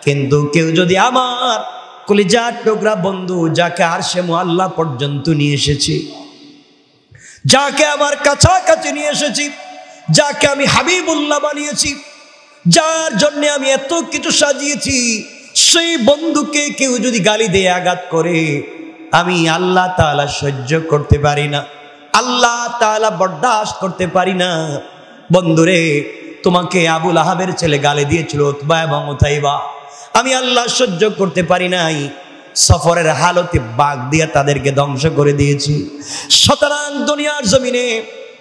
কিন্তু কেউ যদি আমার কলিজার টুকরা বন্ধু, যাকে আরশে মুআল্লা পর্যন্ত নিয়ে এসেছি, যাকে আমার কাছাকাছি নিয়ে এসেছি, যাকে আমি হাবিবুল্লাহ বানিয়েছি, যার জন্য আমি এত কিছু সাজিয়েছি, সেই বন্ধুকে কেউ যদি গালি দিয়ে আঘাত করে আমি আল্লাহ তাআলা সহ্য করতে পারি না, আল্লাহ তাআলা বরদাস্ত করতে পারি না। বন্ধুরে, তোমাকে আবু লাহাবের ছেলে গালি দিয়েছিল উতবা এবং উতাইবা, আমি আল্লাহ সহ্য করতে পারি নাই, সফরের হালতে বাগ দিয়ে তাদেরকে ধ্বংস করে দিয়েছি। সুতরাং দুনিয়ার জমিনে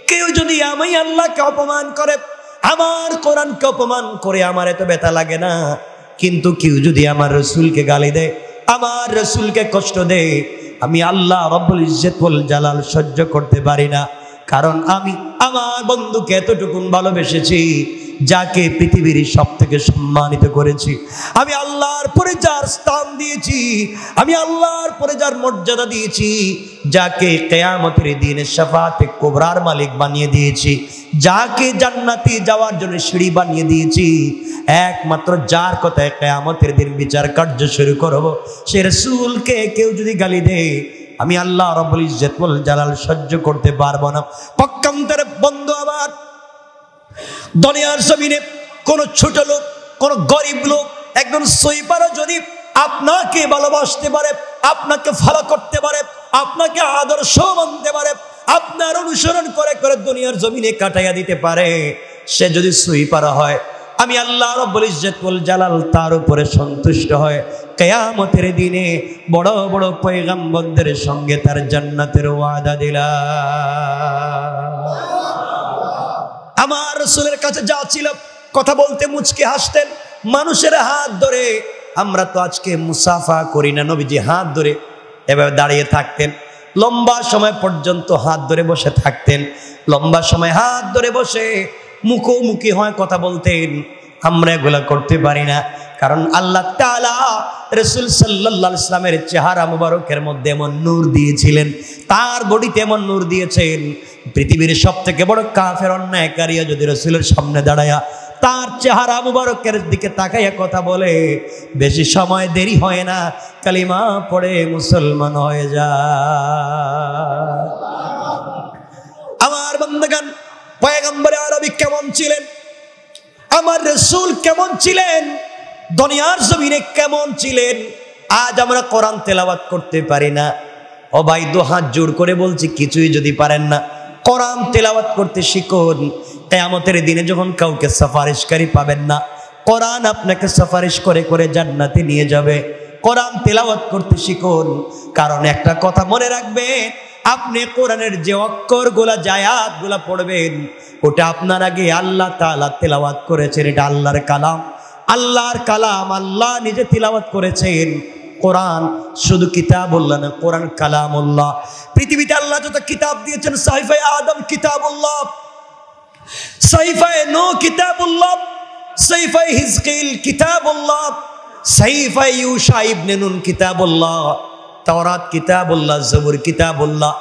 কেউ যদি আমি আল্লাহকে অপমান করে, আমার কোরআনকে অপমান করে আমার এত ব্যথা লাগে না, কিন্তু কেউ যদি আমার রসুলকে গালি দেয়, আমার রসুলকে কষ্ট দেয়, আমি আল্লাহ রব্বুল ইজ্জত ওয়াল জালাল সহ্য করতে পারি না। কারণ আমি আমার বন্ধুকে এতটুকুন ভালোবেসেছি, যাকে পৃথিবীর সবথেকে সম্মানিত করেছি, আমি আল্লাহর পরে যার স্থান দিয়েছি, আমি আল্লাহর পরে যার মর্যাদা দিয়েছি, যাকে কিয়ামতের দিনে শাফাআতে কুবরার মালিক বানিয়ে দিয়েছি, যাকে জান্নাতে যাওয়ার জন্য সিঁড়ি বানিয়ে দিয়েছি, একমাত্র যার কথায় কিয়ামতের দিন বিচার কার্য শুরু করব, সে রাসূলকে কেউ যদি গালি দেয়, আমি আল্লাহ রব্বুল ইজ্জত ওয়াল জালাল সহ্য করতে পারবো না। পক্ষান্তরে বন্ধু আমার, দুনিয়ার জমিনে কোন ছোট লোক, কোন গরিব লোক, একজন সুইপারও যদি আপনাকে ভালোবাসতে পারে, আপনাকে ফলো করতে পারে, আপনাকে আদর্শ মানতে পারে, আপনার অনুসরণ করে করে দুনিয়ার জমিনে কাটাইয়া দিতে পারে, সে যদি সুইপার হয়, আমি আল্লাহ রব্বুল ইজ্জত ওয়াল জালাল তার উপরে সন্তুষ্ট হয় কিয়ামতের দিনে বড় বড় পয়গম্বরদের সঙ্গে তার জান্নাতের ওয়াদা দিলাম। আমার রাসূলের কাছে যা ছিল, কথা বলতে মুচকি হাসতেন, মানুষের হাত ধরে, আমরা তো আজকে মুসাফা করি না, নবীজি হাত ধরে এভাবে দাঁড়িয়ে থাকতেন, লম্বা সময় পর্যন্ত হাত ধরে বসে থাকতেন, লম্বা সময় হাত ধরে বসে মুখোমুখি হয় কথা বলতেন। আমরা এগুলা করতে পারি না, কারণ আল্লাহ তাআলা রাসূল সাল্লাল্লাহু আলাইহি ওয়াসাল্লামের চেহারা মুবারকের মধ্যে এমন নূর দিয়েছিলেন, তার বডিতে এমন নূর দিয়েছেন, পৃথিবীর সবথেকে বড় কাফের অন্যায়কারীও যদি রাসূলের সামনে দাঁড়ায়া তার চেহারা মুবারকের দিকে তাকাইয়া কথা বলে, বেশি সময় দেরি হয় না, কালিমা পড়ে মুসলমান হয়ে যায়। আমার বান্দাগান, পয়গম্বর আরবি কেমন ছিলেন, আমার রাসূল কেমন ছিলেন, দুনিয়ার জমিনে কেমন ছিলেন, আজ আমরা কোরআন তেলাওয়াত করতে পারি না। ও ভাই, দু হাত জোর করে বলছি, কিছুই যদি পারেন না, কোরআন তেলাওয়াত করতে শিখুন। কিয়ামতের দিনে যখন কাউকে সুপারিশকারী পাবেন না, কোরআন আপনাকে সুপারিশ করে করে জান্নাতে নিয়ে যাবে। কোরআন তেলাওয়াত করতে শিখুন, কারণ একটা কথা মনে রাখবেন, আপনি কোরআনের যে অক্ষরগুলা, যে আয়াতগুলা পড়বেন, ওটা আপনার আগে আল্লাহ তাআলা তেলাওয়াত করেছেন, এটা আল্লাহর কালাম, আল্লাহর কালাম, আল্লাহ নিজে তিলাওয়াত করেছেন। কোরআন শুধু কিতাবুল্লাহ না, কোরআন কালামুল্লাহ। পৃথিবীতে আল্লাহ যত কিতাব দিয়েছেন, সাহিফায়ে আদম কিতাবুল্লাহ, সাহিফায়ে নূহ কিতাবুল্লাহ, সাহিফায়ে হিজকিল কিতাবুল্লাহ, সাহিফায়ে ইউশা ইবনে নুন কিতাবুল্লাহ, তাওরাত কিতাবুল্লাহ, জবুর কিতাবুল্লাহ,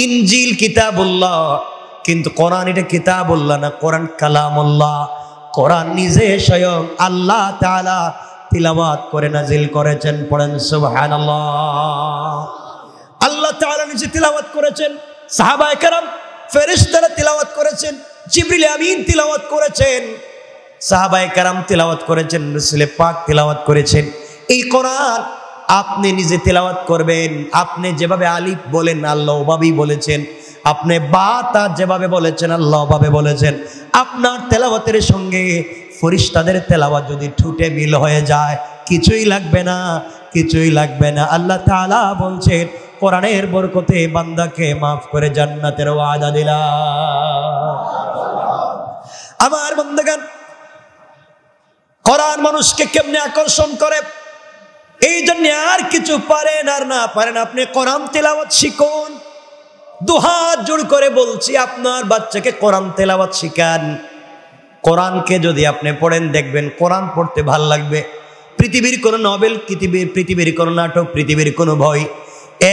ইনজিল কিতাবুল্লাহ। কিন্তু কোরআন এটা কিতাবুল্লাহ না, কোরআন কালামুল্লাহ। কোরআন নিজে স্বয়ং আল্লাহ তাআলা তিলাওয়াত করে নাজিল করেছেন। পড়েন সুবহানাল্লাহ। আল্লাহ তাআলা নিজে তিলাওয়াত করেছেন, সাহাবায়ে কেরাম ফেরেশতারা তিলাওয়াত করেছেন, জিবরিল আমিন তিলাওয়াত করেছেন, সাহাবায়ে কেরাম তিলাওয়াত করেছেন, রাসূল পাক তিলাওয়াত করেছেন। এই কোরআন আপনি নিজে তিলাওয়াত করবেন। আপনি যেভাবে আলিফ বলেন, আল্লাহ ওভাবেই বলেছেন। আপনি বা তা যেভাবে বলেছেন, আল্লাহ ওভাবে বলেছেন। আপনার তেলাওয়াতের সঙ্গে ফেরেশতাদের তেলাওয়াত যদি ঠুটে মিল হয়ে যায়, কিছুই লাগবে না, কিছুই লাগবে না। আল্লাহ তাআলা বলছেন, কোরআনের বরকতে বান্দাকে মাফ করে জান্নাতের ওয়াদা দিলাম। আমার বান্দাগণ, কোরআন মানুষকে কেমনে আকর্ষণ করে, এই জন্য আর কিছু পারেন আর না পারেন, আপনি কোরআন তেলাওয়াত শিখুন। দুহাত জোড় করে বলছি, আপনার বাচ্চাকে কোরআন তেলাওয়াত শিখান। কোরআনকে যদি আপনি পড়েন, দেখবেন কোরআন পড়তে ভাল লাগবে। পৃথিবীর কোনো নভেল, পৃথিবীর কোনো নাটক, পৃথিবীর কোনো বই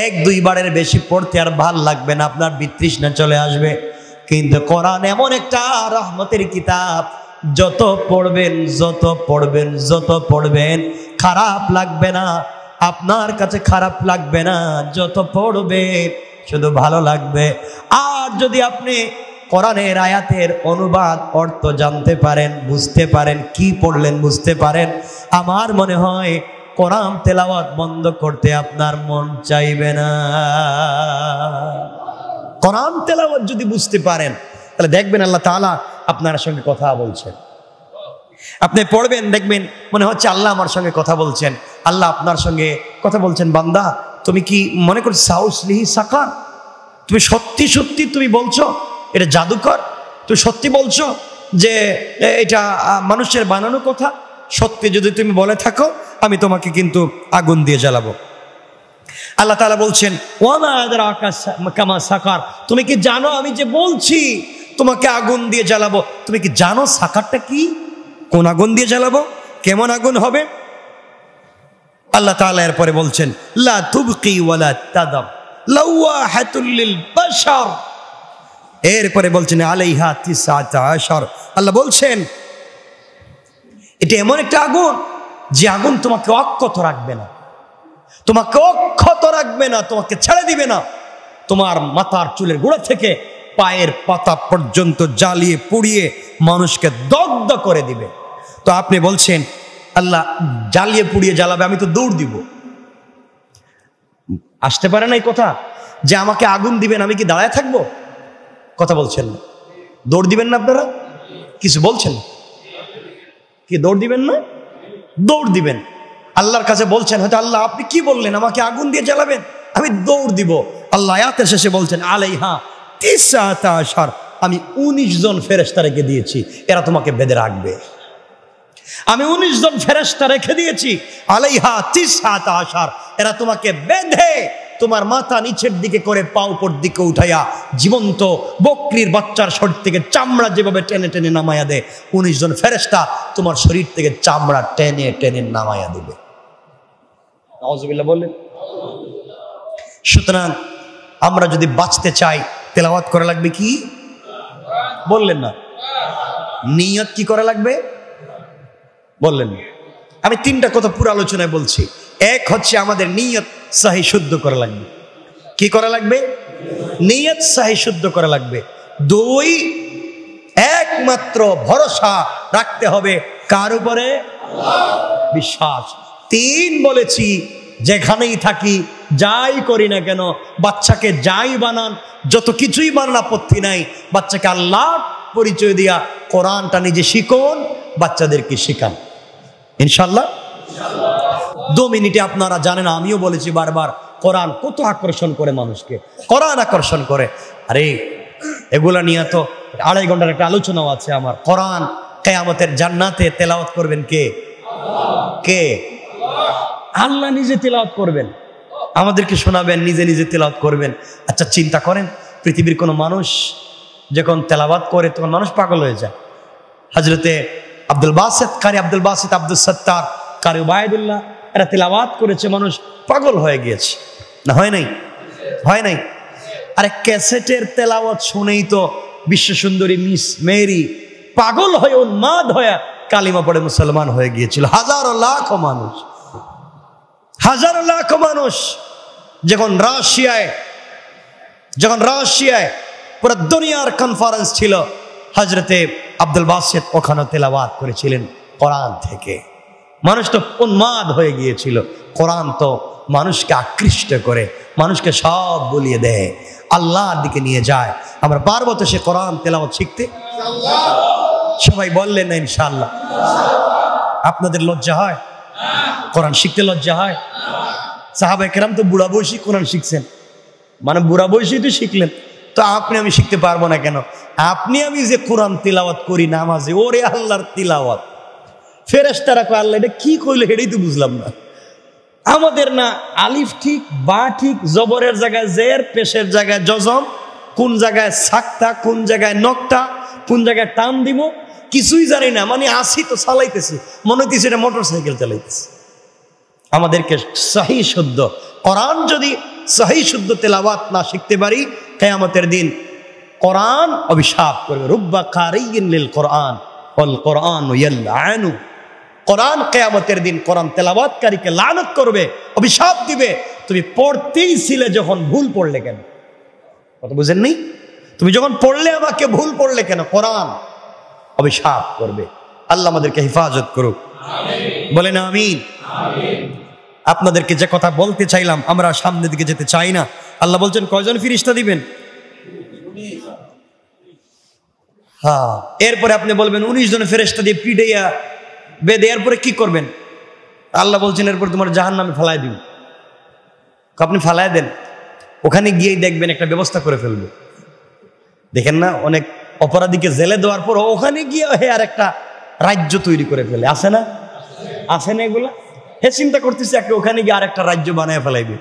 এক দুইবারের বেশি পড়তে আর ভাল লাগবে না, আপনার বিতৃষ্ণা চলে আসবে। কিন্তু কোরআন এমন একটা রহমতের কিতাব, যত পড়বেন যত পড়বেন যত পড়বেন খারাপ লাগবে না, আপনার কাছে খারাপ লাগবে না। যত পড়বেন শুধু ভালো লাগবে। আর যদি আপনি কোরআনের আয়াতের অনুবাদ অর্থ জানতে পারেন, বুঝতে পারেন, কি পড়লেন বুঝতে পারেন, আমার মনে হয় কোরআন তেলাওয়াত বন্ধ করতে আপনার মন চাইবে না। কোরআন তেলাওয়াত যদি বুঝতে পারেন, তাহলে দেখবেন আল্লাহ তাআলা আপনার সঙ্গে কথা বলছেন। আপনি পড়বেন, দেখবেন মনে হচ্ছে আল্লাহ আমার সঙ্গে কথা বলছেন। আল্লাহ আপনার সঙ্গে কথা বলছেন, বান্দা তুমি কি মনে করছো সাউসলিহি সাকার, তুমি সত্যি সত্যি তুমি বলছো এটা জাদুকর, তুমি সত্যি বলছো যে এটা মানুষের বানানো কথা, সত্যি যদি তুমি বলে থাকো আমি তোমাকে কিন্তু আগুন দিয়ে জ্বালাবো। আল্লাহ তাআলা বলছেন ওয়ামা আদরাকা কামা সাকার, তুমি কি জানো আমি যে বলছি তোমাকে আগুন দিয়ে জ্বালাবো, তুমি কি জানো সাকারটা কি? কোন আগুন দিয়ে জ্বালাবো, কেমন আগুন হবে? আল্লাহ তাআলা এরপরে বলছেন লা তুবকি ওয়ালা তাদাব লাওয়াহাতুল লিল বাশার। এরপরে বলছেন আলাইহা 19। আল্লাহ বলছেন এটা এমন একটা আগুন যে আগুন তোমাকে অক্ষত রাখবে না, তোমাকে অক্ষত রাখবে না, তোমাকে ছেড়ে দিবে না। তোমার মাথার চুলের গোড়া থেকে পায়ের পাতা পর্যন্ত জ্বালিয়ে পুড়িয়ে মানুষকে দগ্ধ করে দিবে। তো আপনি বলছেন আল্লাহ জ্বালিয়ে পুড়িয়ে জ্বালাবে, আমি তো দৌড় দিব। আসতে পারে না এই কথা যে আমাকে আগুন দিবেন, আমি কি দাঁড়ায় থাকবো? কথা বলছেন না, দৌড় দিবেন না আপনারা? কিছু বলছেন কি? দৌড় দিবেন না? দৌড় দিবেন। আল্লাহর কাছে বলছেন হয়তো আল্লাহ আপনি কি বললেন আমাকে আগুন দিয়ে জ্বালাবেন, আমি দৌড় দিব। আল্লাহ আয়াতের শেষে বলছেন আলাইহা 19, আমি 19 জন ফেরেশতা রেখে দিয়েছি, এরা তোমাকে বেঁধে রাখবে। আমি 19 জন ফেরেশতা রেখে দিয়েছি, আলাইহা 19, এরা তোমাকে বেঁধে তোমার মাথা নিচের দিকে করে পা উপর দিকে উঠাইয়া জীবন্ত বকরির বাচ্চার শরীর থেকে চামড়া যেভাবে টেনে টেনে নামাইয়া দেয়, 19 জন ফেরেশতা তোমার শরীর থেকে চামড়া টেনে টেনে নামাইয়া দিবে। নাউজুবিল্লাহ বললেন। সুতরাং আমরা যদি বাঁচতে চাই তেলাওয়াত করা লাগবে কি? বললেন না। নিয়ত কি করা লাগবে? বললেন না। আমি 3টা কথা পুরো আলোচনায় বলছি। এক হচ্ছে আমাদের নিয়ত সহি শুদ্ধ করা লাগবে। কি করা লাগবে? নিয়ত সহি শুদ্ধ করা লাগবে। 2, একমাত্র ভরসা রাখতে হবে কার উপরে? বিশ্বাস। 3 বলেছি যেখানেই থাকি যাই করি না কেন, বাচ্চাকে যাই বানান, যত কিছুই বানান আপত্তি নাই, বাচ্চাকে আল্লাহ পরিচয় দিয়া কোরআনটা নিজে শিখুন, বাচ্চাদেরকে শিখান ইনশাআল্লাহ। 2 মিনিটে আপনারা জানেন, আমিও বলেছি বারবার, কোরআন কত আকর্ষণ করে মানুষকে, কোরআন আকর্ষণ করে। আরে এগুলা নিয়ে তো 2.5 ঘন্টার একটা আলোচনাও আছে আমার। কোরআন কিয়ামতের জান্নাতে তেলাওয়াত করবেন কে? কে? আল্লাহ নিজে তেলাওয়াত করবেন, আমাদেরকে শোনাবেন, নিজে নিজে তেলাওয়াত করবেন। আচ্ছা চিন্তা করেন, পৃথিবীর কোনো মানুষ যখন তেলাওয়াত করে তখন মানুষ পাগল হয়ে যায়। হযরতে আব্দুল বাসিত, কারি আব্দুল বাসিত, আব্দুল সত্তার, কারি উবাইদুল্লাহ, এরা তেলাওয়াত করেছে, মানুষ পাগল হয়ে গিয়েছে। না হয় নাই? হয় নাই? আরে ক্যাসেটের তেলাওয়াত শুনেই তো বিশ্ব সুন্দরী মিস মেরি পাগল হয়ে উন্মাদ হয়ে কালিমা পড়ে মুসলমান হয়ে গিয়েছিল। হাজারো লাখো মানুষ, হাজারো লাখো মানুষ যখন রাশিয়ায় পুরো দুনিয়ার কনফারেন্স ছিল, হযরতে আব্দুল বাসিত ওখানে তেলাওয়াত করেছিলেন কোরআন থেকে। মানুষ তো উন্মাদ হয়ে গিয়েছিল। কোরআন তো মানুষকে আকৃষ্ট করে, মানুষকে সব বলিয়ে দেয়, আল্লাহর দিকে নিয়ে যায়। আমরা পারবো তো সে কোরআন তেলাওয়াত শিখতে? সবাই বললেন না ইনশাআল্লাহ? আপনাদের লজ্জা হয়? কোরআন শিখতে লজ্জা হয়? সাহাবায়ে কেরাম তো বুড়া বয়সী কোরআন শিখছেন, মানে বুড়া বয়সী তো শিখলেন, তো আপনি আমি শিখতে পারবো না কেন? আপনি আমি যে কোরআন তিলাওয়াত করি নামাজে, ওরে আল্লাহর তিলাওয়াত, ফেরেশতারা কয় আল্লাহ এটা কি কইলো এটাই তো বুঝলাম না। আমাদের না আলিফ ঠিক, বা ঠিক, জবরের জায়গায় জের, পেশের জায়গায় জজম, কোন জায়গায় সাক্তা, কোন জায়গায় নকটা, কোন জায়গায় টান দিব কিছুই জানি না। মানে আসি তো চালাইতেছি, মনে হইতেছে এটা মোটরসাইকেল চালাইতেছি। আমাদেরকে সহি শুদ্ধ কোরআন যদি সহি শুদ্ধ তেলাওয়াত না শিখতে পারি, কিয়ামতের দিন কোরআন অভিশাপ করবে। রুব্বা কারিয়িন লিল কোরআন ওয়াল কোরআনু ইয়ালআনু। কোরআন কিয়ামতের দিন কোরআন তেলাওয়াতকারীকে লানত করবে, অভিশাপ দিবে। তুমি পড়তেই ছিলে যখন ভুল পড়লে কেন? কথা বুঝেন নি? তুমি যখন পড়লে আমাকে ভুল পড়লে কেন? কোরআন অভিশাপ করবে। আল্লাহ আমাদেরকে হেফাজত করুক, বলেন আমিন। আপনাদেরকে যে কথা বলতে চাইলাম, আমরা সামনের দিকে যেতে চাই না। আল্লাহ বলছেন কয়জন ফেরেশতা দিবেন? হ্যাঁ। এরপরে আপনি বলবেন 19 জন ফেরেশতা দিয়ে পিটাইয়া বেদে, এরপরে কি করবেন? আল্লাহ বলছেন এরপর তোমার জাহান্নামে ফেলায় দিব। আপনি ফেলায় দেন, ওখানে গিয়েই দেখবেন একটা ব্যবস্থা করে ফেলবে। দেখেন না অনেক অপরাধীকে জেলে দেওয়ার পর ওখানে গিয়ে আর একটা রাজ্য তৈরি করে ফেলে, আছে না? আছে না এগুলা? হে চিন্তা করতেছে ওখানে গিয়ে আর একটা রাজ্য বানায় ফেলাইবে।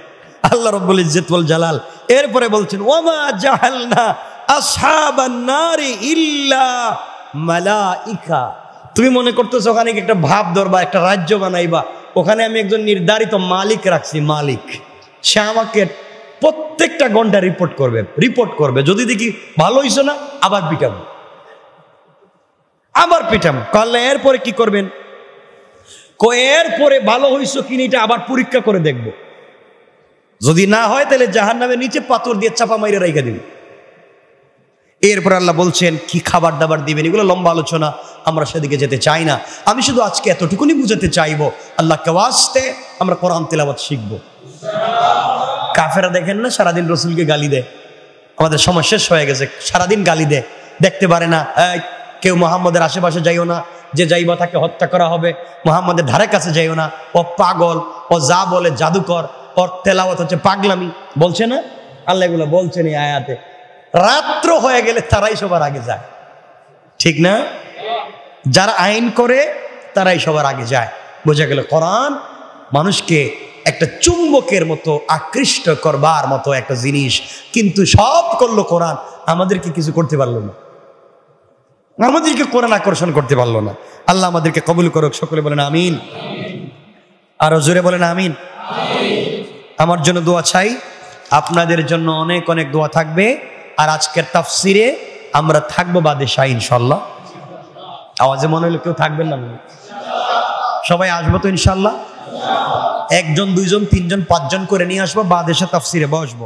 আল্লাহ রাব্বুল ইজ্জত ওয়াল জালাল এরপরে বলছেন ওয়ামা জাহালনা আসহাবান নারি ইল্লা মালাইকা। তুমি মনে করতেছো ওখানে একটা ভাব ধরবা, একটা রাজ্য বানাইবা, ওখানে আমি একজন নির্ধারিত মালিক রাখছি, মালিক, সে আমাকে প্রত্যেকটা ঘন্টা রিপোর্ট করবে, যদি দেখি ভালো হইছো না আবার পিটাম করলে এরপরে কি করবেন, এরপরে ভালো হইছো কিনা এটা আবার পরীক্ষা করে দেখবো, যদি না হয় তাহলে জাহান্নামের নিচে পাথর দিয়ে চাপা মাইরে রাইখা দিবে। এরপর আল্লাহ বলছেন কি খাবার দাবার দিবেন, এগুলো লম্বা আলোচনা, আমরা সেদিকে যেতে চাই না। আমি শুধু আজকে এতটুকুনি বুঝাতে চাইবো, আল্লাহকে ওয়াস্তে আমরা কোরআন তেলাওয়াত শিখবো। কাফেরা দেখেন না সারাদিন রসুলকে গালি দেয়, আমাদের সময় শেষ হয়ে গেছে, সারাদিন গালি দেয়, দেখতে পারে না, কেউ মুহাম্মদের আশেপাশে যাইও না, যে যাইবা তাকে হত্যা করা হবে, মুহাম্মদের ধারে কাছে যাইও না, ও পাগল, ও যা বলে জাদুকর, ওর তেলাওয়াত হচ্ছে পাগলামি, বলছে না আল্লাহ, এগুলো বলছেন এই আয়াতে। রাত্র হয়ে গেলে তারাই সবার আগে যায়, ঠিক না? যারা আইন করে তারাই সবার আগে যায়। বোঝা গেল কোরআন মানুষকে একটা চুম্বকের মতো আকৃষ্ট করবার মতো একটা জিনিস, কিন্তু সব করলো কোরআন, আমাদেরকে কিছু করতে পারলো না, আমাদেরকে কোরআন আকর্ষণ করতে পারলো না। আল্লাহ আমাদেরকে কবুল করুক, সকলে বলেন আমিন, আরো জোরে বলেন আমিন। আমার জন্য দোয়া চাই, আপনাদের জন্য অনেক অনেক দোয়া থাকবে। আর আজকের তাফসিরে আমরা থাকবো বাদেশাহ ইনশাল্লাহ। আওয়াজে মনে হলো কেউ থাকবেন না, সবাই আসবো তো ইনশাল্লাহ, একজন দুইজন তিনজন পাঁচজন করে নিয়ে আসবো, বাদেশাহ তাফসিরে বসবো।